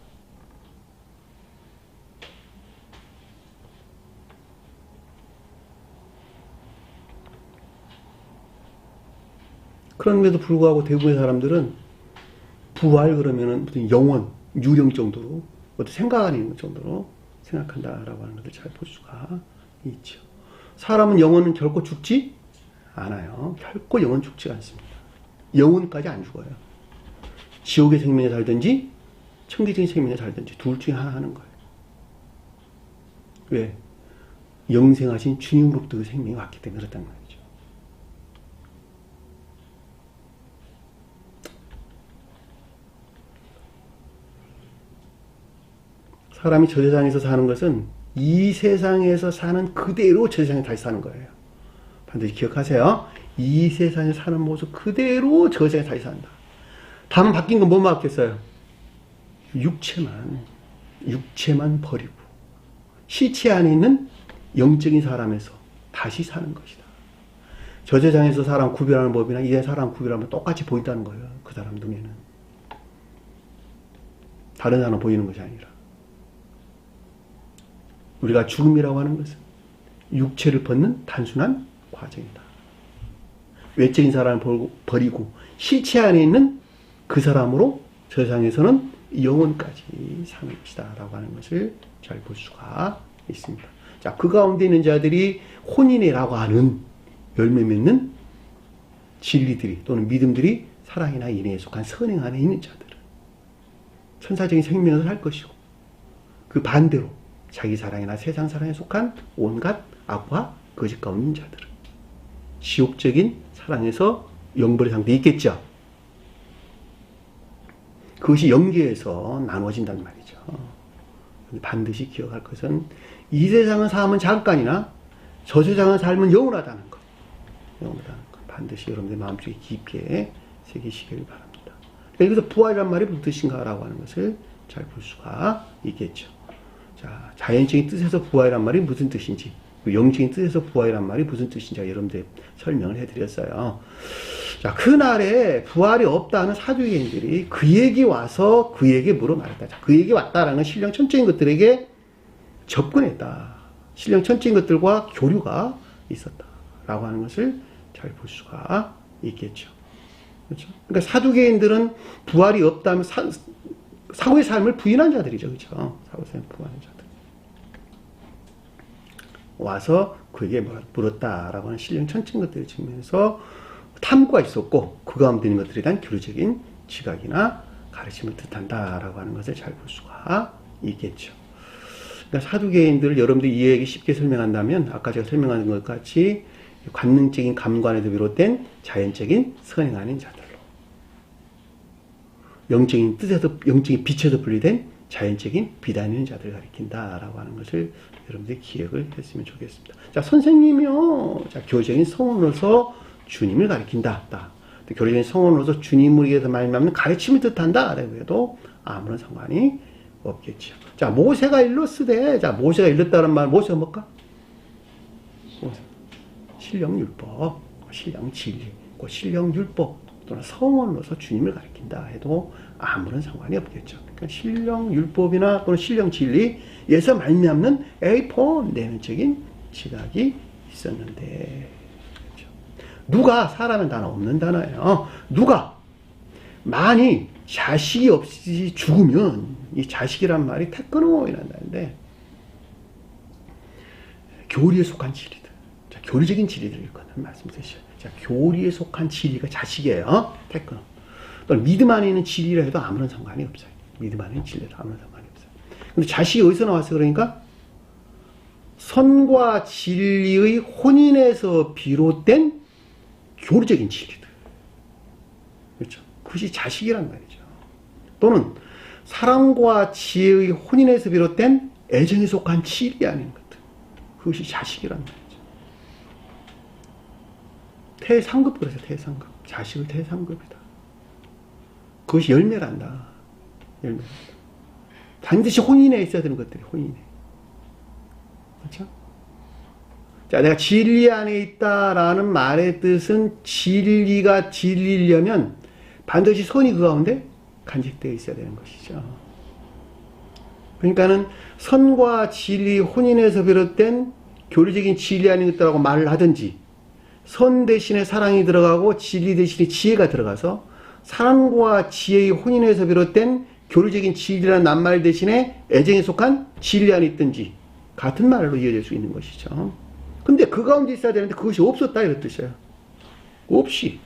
그럼에도 불구하고 대부분의 사람들은 부활 그러면은 무슨 영원, 유령 정도로 어떤 생각 안 있는 정도로 생각한다라고 하는 것을 잘 볼 수가 있죠. 사람은 영혼은 결코 죽지 않아요. 결코 영혼 죽지 않습니다. 영혼까지 안 죽어요. 지옥의 생명에 살든지 천국의 생명에 살든지 둘 중에 하나 하는 거예요. 왜? 영생하신 주님으로부터 그 생명이 왔기 때문에 그렇단 말이죠. 사람이 저 세상에서 사는 것은 이 세상에서 사는 그대로 저 세상에 다시 사는 거예요. 반드시 기억하세요. 이 세상에 사는 모습 그대로 저 세상에 다시 산다. 다만 바뀐 건 뭐만 바뀌었어요? 육체만 버리고 시체 안에 있는 영적인 사람에서 다시 사는 것이다. 저 세상에서 사람 구별하는 법이나 이 사람 구별하면 똑같이 보인다는 거예요. 그 사람 눈에는. 다른 사람 보이는 것이 아니라. 우리가 죽음이라고 하는 것은 육체를 벗는 단순한 과정이다. 외적인 사람을 버리고 실체 안에 있는 그 사람으로 저 세상에서는 영혼까지 사는 것이다 라고 하는 것을 잘 볼 수가 있습니다. 자, 그 가운데 있는 자들이 혼인이라고 하는 열매 맺는 진리들이 또는 믿음들이 사랑이나 인애에 속한 선행 안에 있는 자들은 천사적인 생명을 살 것이고 그 반대로 자기 사랑이나 세상 사랑에 속한 온갖 악과 거짓 가운데 있는 자들은. 지옥적인 사랑에서 영벌의 상태에 있겠죠. 그것이 영계에서 나눠진단 말이죠. 반드시 기억할 것은 이 세상의 삶은 잠깐이나 저 세상의 삶은 영원하다는 것. 영원하다는 것. 반드시 여러분들 마음속에 깊게 새기시길 바랍니다. 여기서 부활이란 말이 무슨 뜻인가라고 하는 것을 잘 볼 수가 있겠죠. 자, 자연적인 뜻에서 부활이란 말이 무슨 뜻인지, 영적인 뜻에서 부활이란 말이 무슨 뜻인지 여러분들 설명을 해드렸어요. 자, 그날에 부활이 없다는 사두개인들이 그에게 와서 그에게 물어 말했다. 자, 그에게 왔다라는 건 신령 천적인 것들에게 접근했다. 신령 천적인 것들과 교류가 있었다라고 하는 것을 잘 볼 수가 있겠죠. 그렇죠? 그러니까 사두개인들은 부활이 없다면 사고의 삶을 부인한 자들이죠. 그렇죠? 사고의 삶을 부인한 자들. 와서 그에게 물었다라고 하는 신령 천적인 것들을 측면에서 탐구가 있었고 그 가운데 있는 것들에 대한 교류적인 지각이나 가르침을 뜻한다라고 하는 것을 잘 볼 수가 있겠죠. 그러니까 사두개인들을 여러분들이 이해하기 쉽게 설명한다면 아까 제가 설명한 것 같이 관능적인 감관에도 비롯된 자연적인 선행하는 자들로 영적인 뜻에서 영적인 빛에서 분리된 자연적인 비단있는 자들을 가리킨다라고 하는 것을 여러분들이 기억을 했으면 좋겠습니다. 자, 선생님이요. 자, 교적인 성원으로서 주님을 가리킨다. 교적인 성원으로서 주님을 위해서 말하면 가르침을 뜻한다. 라고 해도 아무런 상관이 없겠죠. 자, 모세가 일렀으되, 자, 모세가 일렀다는 말, 모세가 뭘까? 신령율법, 신령진리, 신령율법 또는 성원으로서 주님을 가리킨다 해도 아무런 상관이 없겠죠. 그러니까 신령율법이나 또는 신령진리에서 말미암는 에이폰 내면적인 지각이 있었는데, 그렇죠? 누가, 사람은 단어 없는 단어예요. 누가 많이 자식이 없이 죽으면 이 자식이란 말이 테크노이라는 말인데 교리에 속한 진리들, 자, 교리적인 진리들을 일컫는 말씀이시죠. 자, 교리에 속한 진리가 자식이에요. 테크노. 또 믿음 안에 있는 진리라 해도 아무런 상관이 없어요. 믿음 안에 있는 진리라 아무런 상관이 없어요. 근데 자식이 어디서 나왔어요? 그러니까 선과 진리의 혼인에서 비롯된 교리적인 진리들. 그렇죠? 그것이 자식이란 말이죠. 또는 사랑과 지혜의 혼인에서 비롯된 애정에 속한 진리 아닌 것들. 그것이 자식이란 말이죠. 태상급 그래서 태상급. 자식의 태상급이다. 그것이 열매란다. 열매란다. 반드시 혼인에 있어야 되는 것들이 혼인에. 그렇죠? 자, 내가 진리 안에 있다라는 말의 뜻은 진리가 진리려면 반드시 선이 그 가운데 간직되어 있어야 되는 것이죠. 그러니까는 선과 진리, 혼인에서 비롯된 교리적인 진리 아닌 것들하고 말을 하든지 선 대신에 사랑이 들어가고 진리 대신에 지혜가 들어가서 사랑과 지혜의 혼인에서 비롯된 교리적인 진리라는 낱말 대신에 애정에 속한 진리 안에 있든지 같은 말로 이어질 수 있는 것이죠. 근데 그 가운데 있어야 되는데 그것이 없었다 이런 뜻이에요. 없이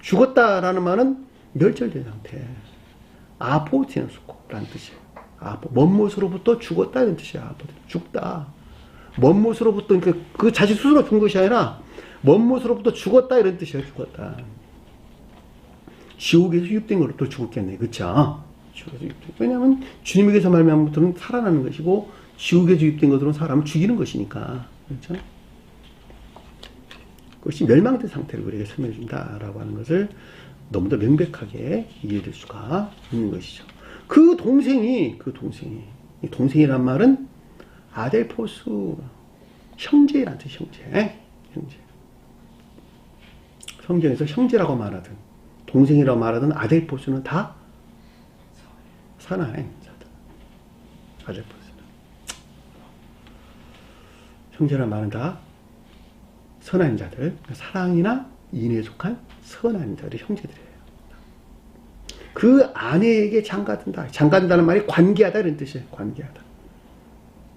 죽었다라는 말은 멸절된 상태. 아포티너스코라는 뜻이에요. 먼못으로부터 죽었다 이런 뜻이야. 죽다. 먼못으로부터 그러니까 그 자식 스스로 죽은 것이 아니라 먼못으로부터 죽었다 이런 뜻이에요. 죽었다. 지옥에서 유입된 걸로 또 죽었겠네. 그렇죠? 지옥에서 유입된. 왜냐하면 주님에게서 말미암은 것들은 살아나는 것이고 지옥에서 유입된 것들은 사람을 죽이는 것이니까. 그렇죠? 그것이 멸망된 상태를 우리에게 설명해 준다라고 하는 것을 너무 더 명백하게 이해될 수가 있는 것이죠. 그 동생이 이 동생이란 말은 아델포스 형제란 뜻, 형제. 성경에서 형제라고 말하든 동생이라고 말하든 아델포스는 다 선한 자들. 아델포스는 형제란 말은 다 선한 자들, 사랑이나 인에 속한 선한 자들이 형제들이에요. 그 아내에게 장가든다. 장가든다는 말이 관계하다 이런 뜻이에요. 관계하다.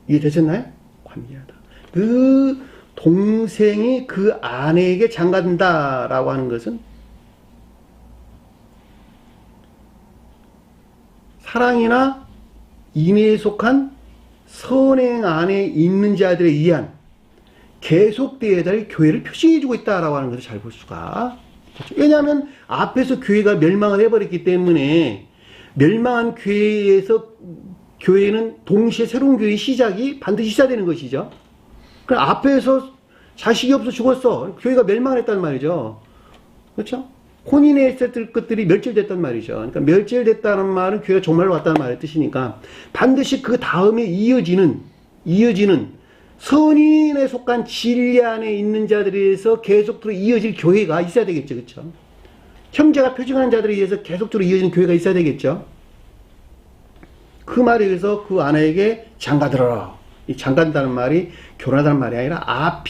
이해되셨나요? 관계하다. 그 동생이 그 아내에게 장가든다라고 하는 것은 사랑이나 인에 속한 선행 안에 있는 자들에 의한 계속되어야 될 교회를 표징해주고 있다라고 하는 것을 잘 볼 수가 있죠. 왜냐하면 앞에서 교회가 멸망을 해버렸기 때문에 멸망한 교회는 동시에 새로운 교회의 시작이 반드시 있어야 되는 것이죠. 그럼 앞에서 자식이 없어 죽었어. 교회가 멸망을 했단 말이죠. 그렇죠? 혼인에 있었던 것들이 멸절됐단 말이죠. 그러니까 멸절됐다는 말은 교회가 종말로 왔다는 말의 뜻이니까 반드시 그 다음에 이어지는 선인에 속한 진리 안에 있는 자들에 의해서 계속적으로 이어질 교회가 있어야 되겠죠. 그렇죠? 형제가 표징하는 자들에 의해서 계속적으로 이어지는 교회가 있어야 되겠죠. 그 말에 의해서 그 아내에게 장가들어라. 이 장가든다는 말이 결혼하다는 말이 아니라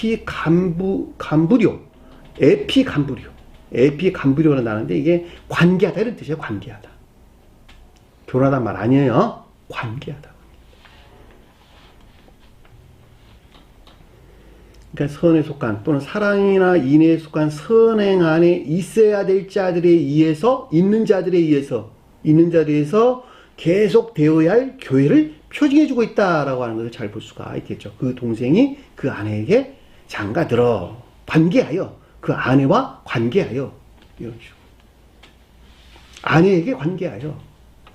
에피감부료가 나는데 이게 관계하다 이런 뜻이에요. 관계하다. 결혼하다는 말 아니에요. 관계하다. 그러니까 선에 속한 또는 사랑이나 인애에 속한 선행 안에 있어야 될 자들에 의해서 있는 자들에 의해서 계속 되어야 할 교회를 표징해주고 있다라고 하는 것을 잘 볼 수가 있겠죠. 그 동생이 그 아내에게 장가들어 관계하여 그 아내와 관계하여 이런 식으로 아내에게 관계하여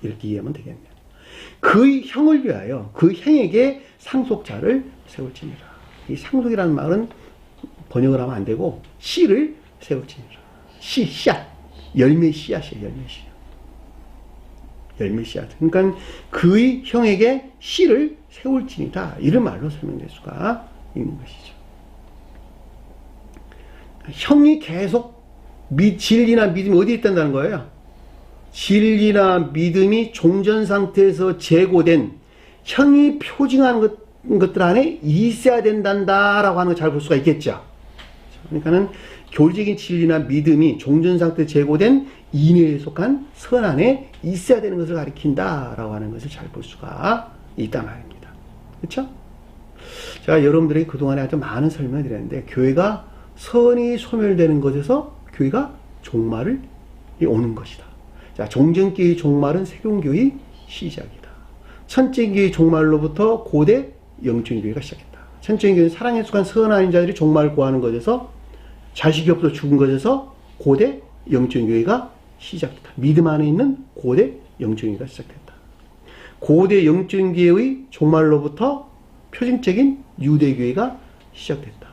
이렇게 이해하면 되겠네요. 그의 형을 위하여 그 형에게 상속자를 세울지니라. 이 상속이라는 말은 번역을 하면 안 되고 씨를 세울지니라. 씨앗 열매 씨앗이에요. 열매 씨앗. 그러니까 그의 형에게 씨를 세울지니라. 이런 말로 설명될 수가 있는 것이죠. 형이 계속 진리나 믿음이 어디에 있다는 거예요? 진리나 믿음이 종전 상태에서 제고된 형이 표징하는 것들 안에 있어야 된단다라고 하는 걸 잘 볼 수가 있겠죠. 그러니까는 교리적인 진리나 믿음이 종전 상태에 제고된 인애에 속한 선 안에 있어야 되는 것을 가리킨다라고 하는 것을 잘 볼 수가 있단 말입니다. 그렇죠? 제가 여러분들에게 그동안에 아주 많은 설명을 드렸는데 교회가 선이 소멸되는 것에서 교회가 종말을 오는 것이다. 자, 종전기의 종말은 새로운 교회의 시작이다. 천주교의 종말로부터 고대 영적인 교회가 시작했다. 천주교의 교회는 사랑에 속한 선한 자들이 종말을 구하는 것에서 자식이 없어 죽은 것에서 고대 영적인 교회가 시작됐다. 믿음 안에 있는 고대 영적인 교회가 시작됐다. 고대 영적인 교회의 종말로부터 표징적인 유대교회가 시작됐다.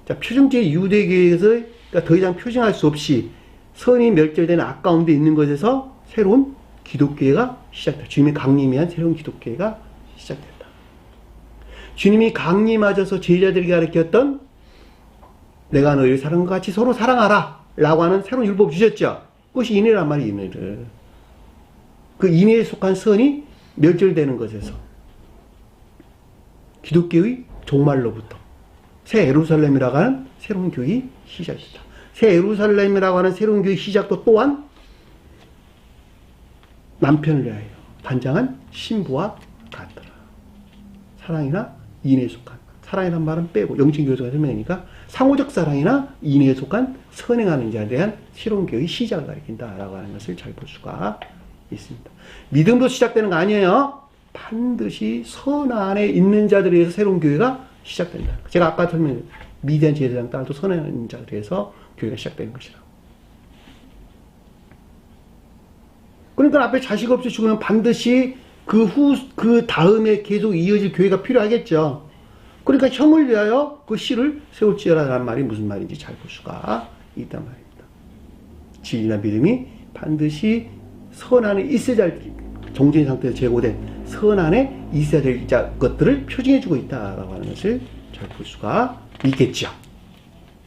자, 표징적인 유대교회에서 그러니까 더 이상 표징할 수 없이 선이 멸절되는 아까운 데 있는 것에서 새로운 기독교회가 시작됐다. 주님이 강림한 새로운 기독교회가 시작됐다. 주님이 강림하셔서 제자들에게 가르쳤던 내가 너희를 사랑과 같이 서로 사랑하라 라고 하는 새로운 율법 주셨죠. 그것이 인애란 말이에요. 인애를. 그 인애에 속한 선이 멸절되는 것에서 기독교의 종말로부터 새 예루살렘이라고 하는 새로운 교회의 시작이다. 새 예루살렘이라고 하는 새로운 교회의 시작도 또한 남편을 위하여 단장한 신부와 같더라. 사랑이나 인애에 속한 사랑이란 말은 빼고 영적인 교회가 설명이니까 상호적 사랑이나 인애에 속한 선행하는 자에 대한 새로운 교회의 시작을 가리킨다라고 하는 것을 잘 볼 수가 있습니다. 믿음도 시작되는 거 아니에요. 반드시 선 안에 있는 자들에 의해서 새로운 교회가 시작된다. 제가 아까 설명했던 미디안 제사장 딸도 선행하는 자들에 의해서 교회가 시작되는 것이라고. 그러니까 앞에 자식 없이 죽으면 반드시 그 다음에 계속 이어질 교회가 필요하겠죠. 그러니까 형을 위하여 그 씨를 세울지어라라는 말이 무슨 말인지 잘 볼 수가 있단 말입니다. 진리나 믿음이 반드시 선 안에 있어야 될 정진 상태에서 제고된 선 안에 있어야 될 것들을 표징해주고 있다라고 하는 것을 잘 볼 수가 있겠죠.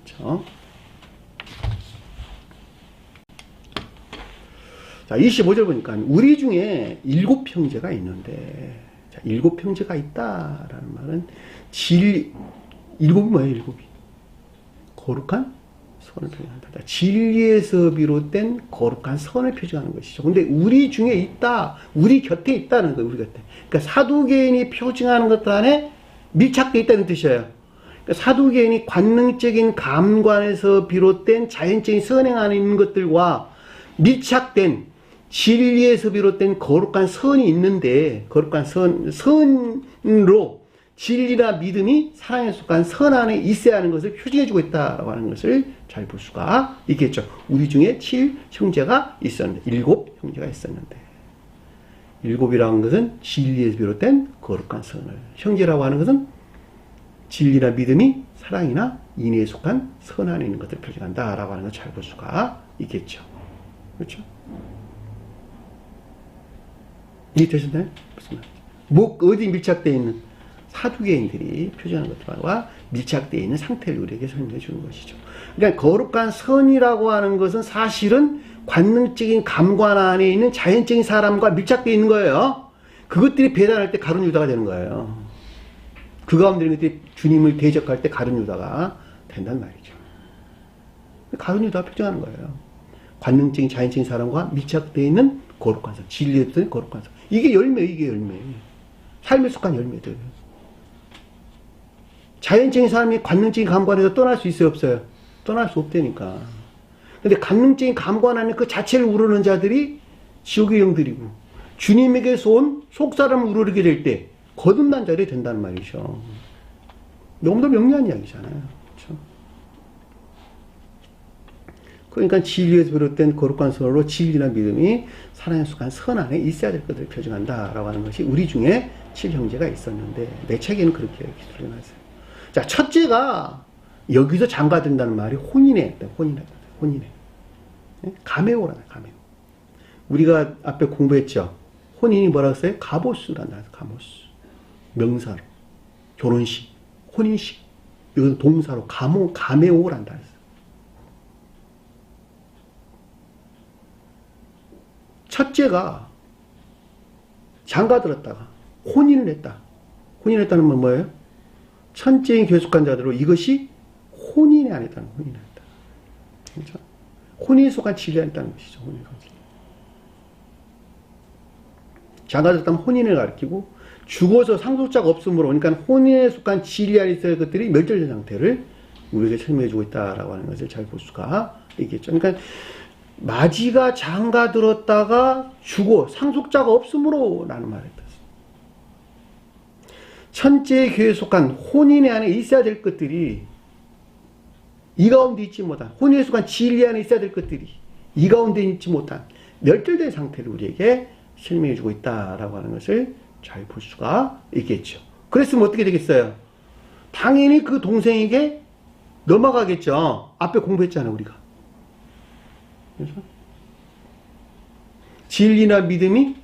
그렇죠? 자, 25절 보니까 우리 중에 7 형제가 있는데, 자, 7 형제가 있다라는 말은 7이 뭐예요? 7이 거룩한 선을 표현한다. 진리에서 비롯된 거룩한 선을 표현하는 것이죠. 근데 우리 중에 있다, 우리 곁에 있다는 거예요. 우리 곁에. 그러니까 사두개인이 표징하는 것 안에 밀착되어 있다는 뜻이에요. 그러니까 사두개인이 관능적인 감관에서 비롯된 자연적인 선행 안에 있는 것들과 밀착된 진리에서 비롯된 거룩한 선이 있는데, 거룩한 선으로 진리나 믿음이 사랑에 속한 선 안에 있어야 하는 것을 표징해주고 있다라고 하는 것을 잘 볼 수가 있겠죠. 우리 중에 7형제가 있었는데, 7형제가 있었는데, 7이라는 것은 진리에서 비롯된 거룩한 선을, 형제라고 하는 것은 진리나 믿음이 사랑이나 인애에 속한 선 안에 있는 것을 표징한다라고 하는 것을 잘 볼 수가 있겠죠. 그렇죠? 이해되셨나요? 무슨 말이죠? 어디 밀착되어 있는 사두개인들이 표현하는 것과 밀착되어 있는 상태를 우리에게 설명해 주는 것이죠. 그러니까 거룩한 선이라고 하는 것은 사실은 관능적인 감관 안에 있는 자연적인 사람과 밀착되어 있는 거예요. 그것들이 배단할 때 가룟 유다가 되는 거예요. 그 가운데 있는 것들이 주님을 대적할 때 가룟 유다가 된단 말이죠. 가룟 유다가 표정하는 거예요. 관능적인 자연적인 사람과 밀착되어 있는 거룩한 선, 진리에 든 거룩한 선. 이게 열매예요, 이게 열매. 삶에 속한 열매들. 자연적인 사람이 관능적인 감관에서 떠날 수 있어요, 없어요? 떠날 수 없다니까. 근데 관능적인 감관 안에 그 자체를 우러는 자들이 지옥의 영들이고, 주님에게서 온 속사람을 우러르게 될 때 거듭난 자들이 된다는 말이죠. 너무도 명료한 이야기잖아요. 그렇죠? 그러니까 진리에서 비롯된 거룩한 선으로 진리나 믿음이 사랑에 속한 선 안에 있어야 될 것들을 표징한다라고 하는 것이 우리 중에 7형제가 있었는데, 내 책에는 그렇게 기술해놨어요. 자, 첫째가 여기서 장가된다는 말이 혼인해. 가메오라는 가메오. 우리가 앞에 공부했죠. 혼인이 뭐라고 써요? 가보스라는 단어, 가보스. 명사로. 결혼식, 혼인식. 이건 동사로 가메오라는 단어. 첫째가 장가들었다가 혼인을 했다. 혼인했다는 건 뭐예요? 천재인 교회 속한 자들로 이것이 혼인에 안 했다는 혼인에 했다. 그렇죠? 혼인에 속한 진리에 안 했다는 것이죠. 혼인에 속한 진리. 장가들었다면 혼인을 가리키고, 죽어서 상속자가 없으므로, 그러니까 혼인에 속한 진리 안에 있어야 할 것들이 멸절된 상태를 우리에게 설명해주고 있다라고 하는 것을 잘 볼 수가 있겠죠. 그러니까 마지가 장가들었다가 죽어 상속자가 없으므로 라는 말을 했다. 천재의 교회에 속한 혼인의 안에 있어야 될 것들이 이 가운데 있지 못한, 혼인에 속한 진리 안에 있어야 될 것들이 이 가운데 있지 못한 멸절된 상태를 우리에게 설명해주고 있다라고 하는 것을 잘 볼 수가 있겠죠. 그랬으면 어떻게 되겠어요? 당연히 그 동생에게 넘어가겠죠. 앞에 공부했잖아요, 우리가. 그래서 진리나 믿음이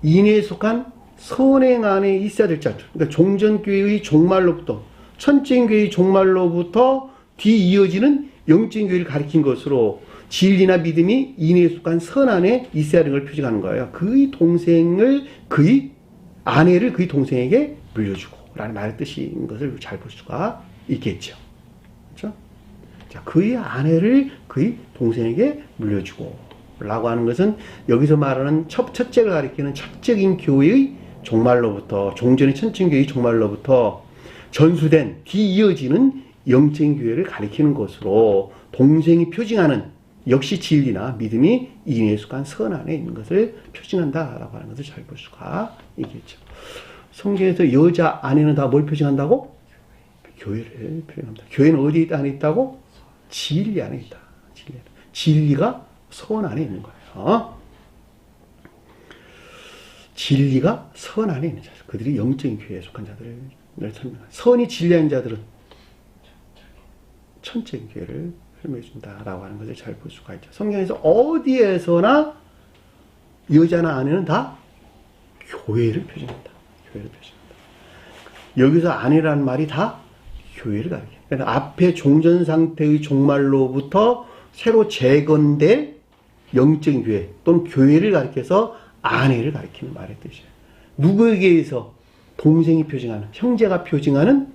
인애에 속한 선행 안에 있어야 될 자들. 그러니까 종전교회의 종말로부터, 천적인 교회의 종말로부터 뒤이어지는 영적인 교회를 가리킨 것으로 진리나 믿음이 인애에 속한 선 안에 있어야 하는 걸 표시하는 거예요. 그의 동생을, 그의 아내를 그의 동생에게 물려주고 라는 말의 뜻인 것을 잘 볼 수가 있겠죠. 그렇죠? 자, 그의 아내를 그의 동생에게 물려주고 라고 하는 것은 여기서 말하는 첫째를 가리키는 첫적인 교회의 종말로부터, 종전의 천적인 교회의 종말로부터 전수된 뒤이어지는 영적인 교회를 가리키는 것으로 동생이 표징하는 역시 진리나 믿음이 인애에 속한 선 안에 있는 것을 표징한다라고 하는 것을 잘 볼 수가 있겠죠. 성경에서 여자 아내는 다 뭘 표징한다고? 교회를 표현합니다. 교회는 어디 안에 있다고? 진리 안에 있다. 진리가 선 안에 있는 거예요. 진리가 선 안에 있는 자들. 그들이 영적인 교회에 속한 자들을 설명합니다. 선이 진리한 자들은 천적인 교회를 설명해준다라고 하는 것을 잘 볼 수가 있죠. 성경에서 어디에서나 여자나 아내는 다 교회를 표현한다. 교회를 표현한다. 여기서 아내라는 말이 다 교회를 가리켜요. 그러니까 앞에 종전 상태의 종말로부터 새로 재건될 영적인 교회 또는 교회를 가리켜서 아내를 가리키는 말의 뜻이에요. 누구에게 의해서? 동생이 표징하는, 형제가 표징하는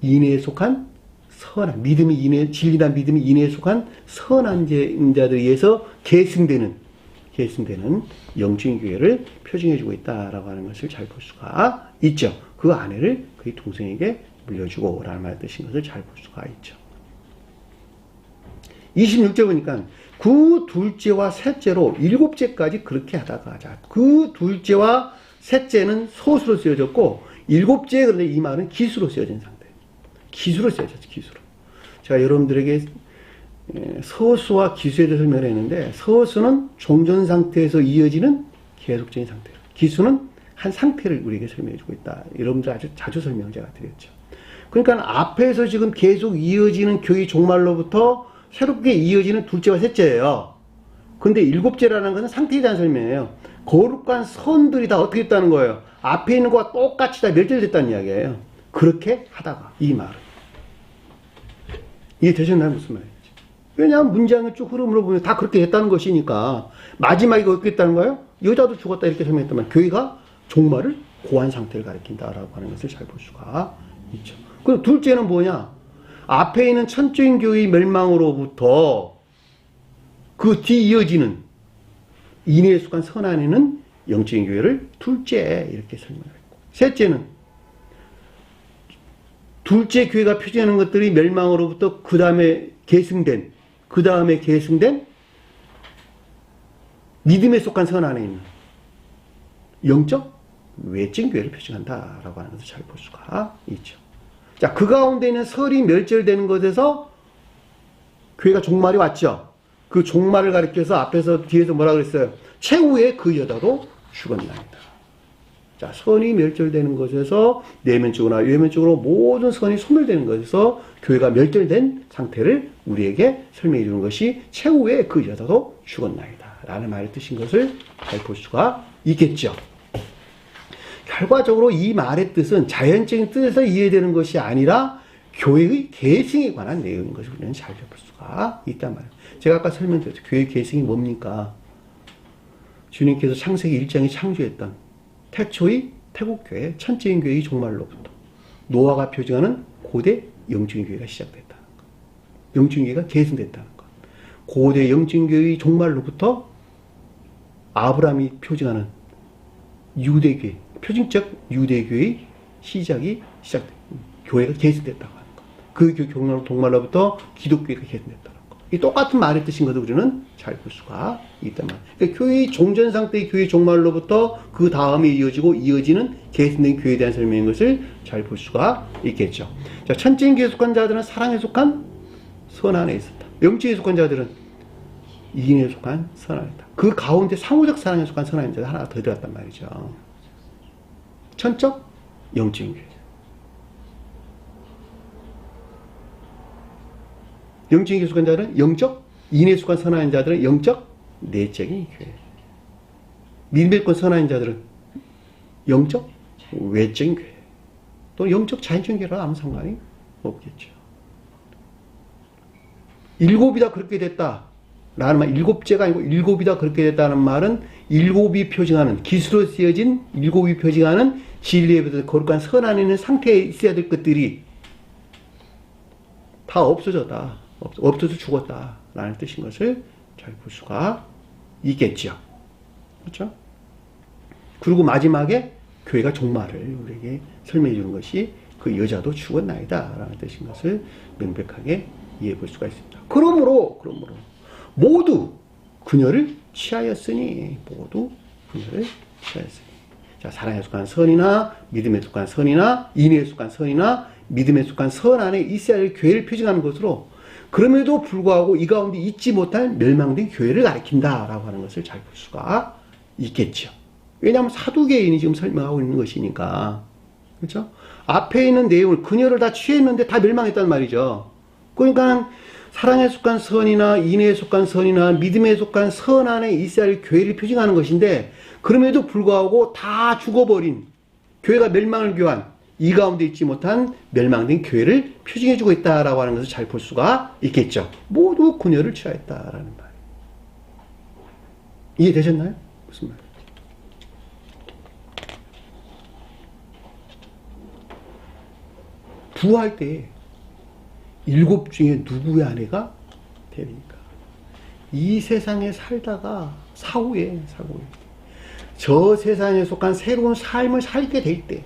인애에 속한 선한, 믿음이 인애, 진리나 믿음이 인애에 속한 선한 자들에 의해서 계승되는 영적인 교회를 표징해주고 있다라고 하는 것을 잘 볼 수가 있죠. 그 아내를 그의 동생에게 물려주고 라는 말의 뜻인 것을 잘 볼 수가 있죠. 26절 보니까 그 둘째와 셋째로 7째까지 그렇게 하다가, 자, 그 둘째와 셋째는 소수로 쓰여졌고 일곱째, 그런데 이 말은 기수로 쓰여진 상태예요. 기수로 쓰여졌죠, 기수로. 제가 여러분들에게 서수와 기수에 대해서 설명을 했는데, 서수는 종전 상태에서 이어지는 계속적인 상태예요. 기수는 한 상태를 우리에게 설명해주고 있다. 여러분들 아주 자주 설명을 제가 드렸죠. 그러니까 앞에서 지금 계속 이어지는 교의 종말로부터 새롭게 이어지는 둘째와 셋째예요. 근데 일곱째라는 것은 상태에 대한 설명이에요. 거룩한 선들이 다 어떻게 됐다는 거예요? 앞에 있는 것과 똑같이 다 멸절됐다는 이야기예요. 그렇게 하다가, 이 말은. 이해되셨나요? 무슨 말인지. 왜냐하면 문장의 쭉 흐름으로 보면 다 그렇게 됐다는 것이니까, 마지막에 어떻게 됐다는 거예요? 여자도 죽었다 이렇게 설명했단 말이에요. 교회가 종말을 고한 상태를 가리킨다라고 하는 것을 잘 볼 수가 있죠. 그리고 둘째는 뭐냐? 앞에 있는 천주인 교회의 멸망으로부터 그 뒤 이어지는 인애에 속한 선안에는 영적인 교회를 둘째 이렇게 설명했고, 셋째는 둘째 교회가 표시하는 것들이 멸망으로부터 그 다음에 계승된 믿음에 속한 선 안에 있는 영적 외적인 교회를 표시한다라고 하는 것을 잘 볼 수가 있죠. 자, 그 가운데 있는 설이 멸절되는 것에서 교회가 종말이 왔죠. 그 종말을 가리켜서 앞에서 뒤에서 뭐라 그랬어요? 최후의 그 여자도 죽었나이다. 자, 선이 멸절되는 것에서 내면적으로나 외면적으로 모든 선이 소멸되는 것에서 교회가 멸절된 상태를 우리에게 설명해 주는 것이 최후의 그 여자도 죽었나이다 라는 말의 뜻인 것을 잘 볼 수가 있겠죠. 결과적으로 이 말의 뜻은 자연적인 뜻에서 이해되는 것이 아니라 교회의 계승에 관한 내용인 것을 우리는 잘 볼 수가 있단 말이에요. 제가 아까 설명드렸죠. 교회의 계승이 뭡니까? 주님께서 창세기 1장에 창조했던 태초의 태국교회, 천지인교회의 종말로부터 노아가 표징하는 고대 영적인교회가 시작됐다는 것. 영적인교회가 계승됐다는 것. 고대 영적인교회의 종말로부터 아브라함이 표징하는 유대교회, 표징적 유대교회의 시작이 시작됐다. 교회가 계승됐다고 하는 것. 그 종말로부터 기독교회가 계승됐다는 것. 이 똑같은 말의 뜻인 것을 우리는 잘 볼 수가 있단 말이에요. 그러니까 교회의 종전 상태의 교회 종말로부터 그 다음에 이어지는 계승된 교회에 대한 설명인 것을 잘 볼 수가 있겠죠. 자, 천지인교회에 속한 자들은 사랑에 속한 선 안에 있었다. 영적에 속한 자들은 이인에 속한 선 안에 있다. 그 가운데 상호적 사랑에 속한 선 안에 있는 자가 하나가 더 들어갔단 말이죠. 천적, 영적인 교회. 영적인 속한 자들은 영적, 인에 속한 선한 자들은 영적, 내적인 교회. 믿음에 속한 선한 자들은 영적, 외적인 교회. 또 영적, 자연적인 교회랑 아무 상관이 없겠죠. 일곱이다 그렇게 됐다 라는 말, 일곱째가 아니고 일곱이다 그렇게 됐다는 말은 일곱이 표징하는, 기수로 쓰여진 일곱이 표징하는 진리에 거룩한 선 안에 있는 상태에 있어야 될 것들이 다 없어졌다. 없어서 죽었다 라는 뜻인 것을 잘 볼 수가 있겠죠. 그렇죠? 그리고 마지막에 교회가 종말을 우리에게 설명해 주는 것이 그 여자도 죽었나이다 라는 뜻인 것을 명백하게 이해해 볼 수가 있습니다. 그러므로 모두 그녀를 취하였으니, 자, 사랑에 속한 선이나 믿음에 속한 선이나 인애에 속한 선이나 믿음에 속한 선 안에 있어야 할 교회를 표징하는 것으로, 그럼에도 불구하고 이 가운데 잊지 못할 멸망된 교회를 가리킨다라고 하는 것을 잘 볼 수가 있겠죠. 왜냐하면 사두개인이 지금 설명하고 있는 것이니까. 그렇죠? 앞에 있는 내용을 그녀를 다 취했는데 다 멸망했단 말이죠. 그러니까 사랑에 속한 선이나 인애에 속한 선이나 믿음에 속한 선 안에 있어야 할 교회를 표징하는 것인데, 그럼에도 불구하고 다 죽어버린 교회가 멸망을 교한 이 가운데 있지 못한 멸망된 교회를 표징해주고 있다라고 하는 것을 잘 볼 수가 있겠죠. 모두 그녀를 취하였다라는 말. 이해되셨나요? 무슨 말인지. 부활 때 일곱 중에 누구의 아내가 됩니까? 이 세상에 살다가 사후에 저 세상에 속한 새로운 삶을 살게 될 때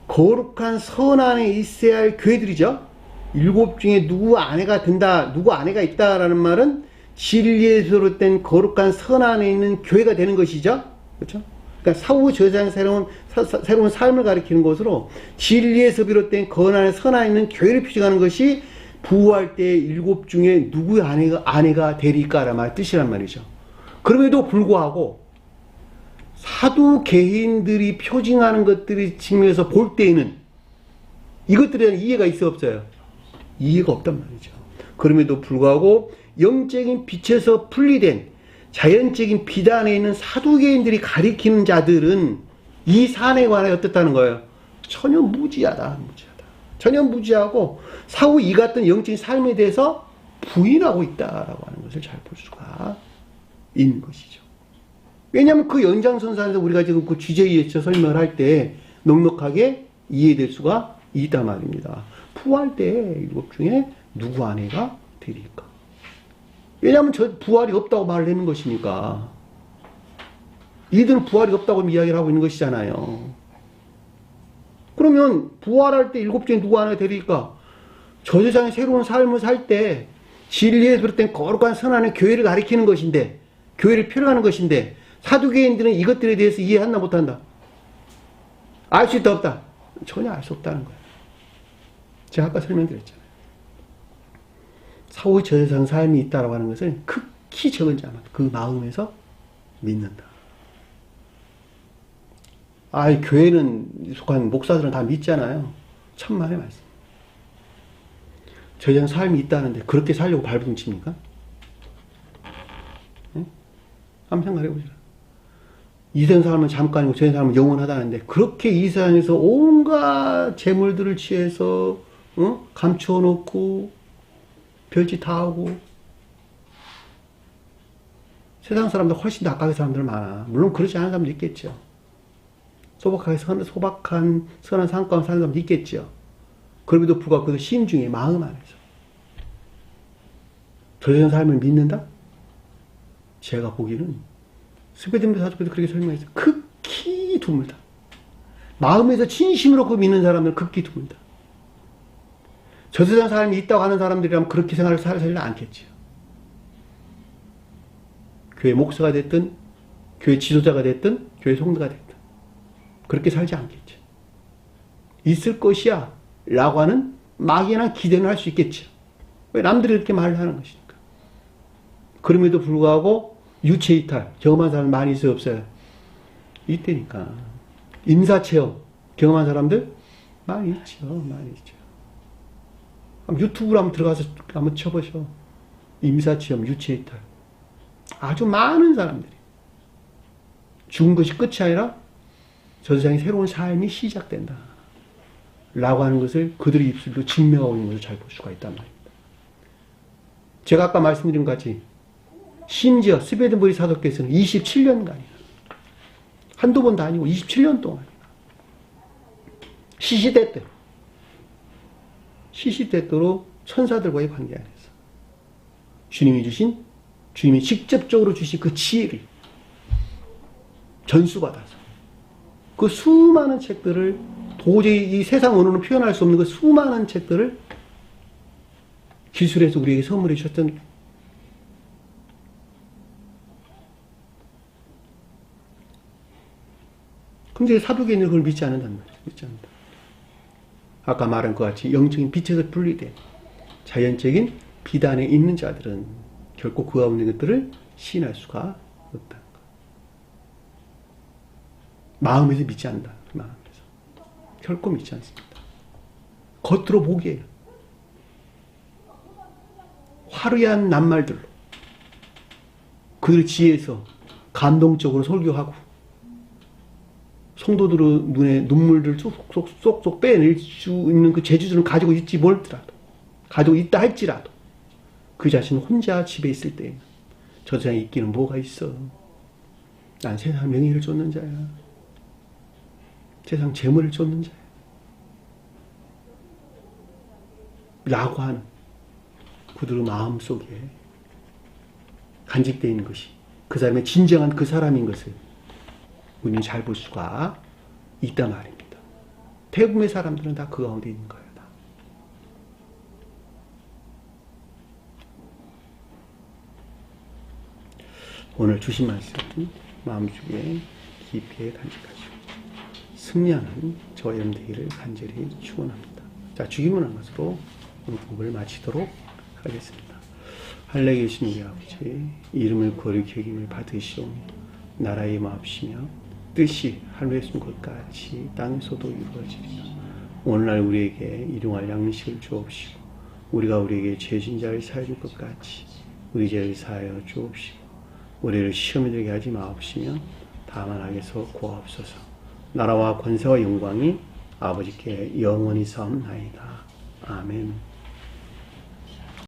거룩한 선 안에 있어야 할 교회들이죠. 일곱 중에 누구 아내가 된다, 누구 아내가 있다라는 말은 진리에 비롯된 거룩한 선 안에 있는 교회가 되는 것이죠. 그렇죠? 그러니까 사후 저세상의 새로운 삶을 가리키는 것으로 진리에서 비롯된 거난의 선안에 있는 교회를 표징하는 것이 부활 때 일곱 중에 누구의 아내가 되리까라는 말 뜻이란 말이죠. 그럼에도 불구하고 사도 개인들이 표징하는 것들이 측면에서 볼 때에는 이것들에 대한 이해가 있어 없어요? 이해가 없단 말이죠. 그럼에도 불구하고 영적인 빛에서 분리된 자연적인 빛 안에 있는 사두개인들이 가리키는 자들은 이 사안에 관해 어떻다는 거예요? 전혀 무지하다. 전혀 무지하고 사후 이 같은 영적인 삶에 대해서 부인하고 있다라고 하는 것을 잘 볼 수가 있는 것이죠. 왜냐하면 그 연장선상에서 우리가 지금 그 주제에 의해서 설명을 할 때 넉넉하게 이해될 수가 있단 말입니다. 부활 때 일곱 중에 누구 아내가 되리까? 왜냐하면 저 부활이 없다고 말을 하는 것이니까. 이들은 부활이 없다고 이야기를 하고 있는 것이잖아요. 그러면 부활할 때 일곱 중에 누구 아내가 되리까? 저 세상에 새로운 삶을 살 때 진리에서 비롯된 거룩한 선안의 교회를 가리키는 것인데, 교회를 표현하는 것인데, 사두개인들은 이것들에 대해서 이해한다 못한다? 알 수 있다 없다? 전혀 알 수 없다는 거예요. 제가 아까 설명드렸잖아요. 사후의 저세상 삶이 있다고 하는 것은 극히 적은 자만 그 마음에서 믿는다. 교회는 속한 목사들은 다 믿잖아요. 천만의 말씀. 저세상 삶이 있다는데 그렇게 살려고 발버둥 칩니까? 네? 한번 생각해 보죠. 이 세상 삶은 잠깐이고 저 세상 삶은 영원하다는데 그렇게 이 세상에서 온갖 재물들을 취해서 감추어 놓고 별짓 다 하고 세상 사람들 훨씬 더 악하게 사람들 많아. 물론 그렇지 않은 사람도 있겠죠. 소박한 선한 삶 가운데 사는 사람도 있겠죠. 그럼에도 불구하고 그 심중에 마음 안에서 저 세상 삶을 믿는다? 제가 보기에는 스베드메 사도께서 그렇게 설명했어요. 극히 드물다. 마음에서 진심으로 그 믿는 사람들은 극히 드물다. 저 세상 삶이 있다고 하는 사람들이라면 그렇게 생활을 살지 않겠지요. 교회 목사가 됐든 교회 지도자가 됐든 교회 성도가 됐든 그렇게 살지 않겠죠. 있을 것이야 라고 하는 막연한 기대는 할 수 있겠죠. 왜 남들이 이렇게 말을 하는 것이니까. 그럼에도 불구하고 유체이탈 경험한 사람 많이 있어요 없어요? 이때니까. 인사체험 경험한 사람들 많이 있죠. 많이 있죠. 유튜브로 한번 들어가서 한번 쳐보셔. 임사체험, 유체이탈. 아주 많은 사람들이. 죽은 것이 끝이 아니라 저 세상에 새로운 삶이 시작된다. 라고 하는 것을 그들의 입술로 증명하고 있는 것을 잘 볼 수가 있단 말입니다. 제가 아까 말씀드린 것 같이 심지어 스베덴버리 사도께서는 27년간이나 한두 번도 아니고 27년 동안 시시때때로 천사들과의 관계 안에서 주님이 직접적으로 주신 그 지혜를 전수받아서 그 수많은 책들을 도저히 이 세상 언어로 표현할 수 없는 그 수많은 책들을 기술해서 우리에게 선물해 주셨던 근데 사도계인은 그걸 믿지 않는단 말이에요. 믿지 않는다. 아까 말한 것 같이 영적인 빛에서 분리된 자연적인 빛 안에 있는 자들은 결코 그 가운데 있는 것들을 시인할 수가 없다는 것. 마음에서 믿지 않는다. 그 마음에서. 결코 믿지 않습니다. 겉으로 보기에는 화려한 낱말들로 그들의 지혜에서 감동적으로 설교하고 성도들의 눈에 눈물들 쏙쏙 빼낼 수 있는 그 재주들은 가지고 있지 몰더라도 가지고 있다 할지라도 그 자신 혼자 집에 있을 때 저 세상에 있기는 뭐가 있어. 난 세상 명예를 쫓는 자야. 세상 재물을 쫓는 자야. 라고 하는 그들의 마음속에 간직되어 있는 것이 그 사람의 진정한 그 사람인 것을 우리는 잘 볼 수가 있단 말입니다. 대부분의 사람들은 다 그 가운데 있는 거예요. 다. 오늘 주신 말씀 마음속에 깊이 간직하시고 승리하는 저와 여러분 되기를 간절히 축원합니다. 자, 주기문한 것으로 오늘 공부를 마치도록 하겠습니다. 하늘에 계신 우리 아버지, 이름을 거룩히 여김을 받으시오며 나라의 임하옵시며 뜻이 하늘에서 것 같이 땅에서도 이루어지리라. 오늘날 우리에게 일용할 양식을 주옵시고 우리가 우리에게 죄진 자를 사하여 줄 것 같이 우리 죄를 사하여 주옵시고 우리를 시험에 들게 하지 마옵시며 다만 악에서 구하옵소서. 나라와 권세와 영광이 아버지께 영원히 사옵나이다. 아멘.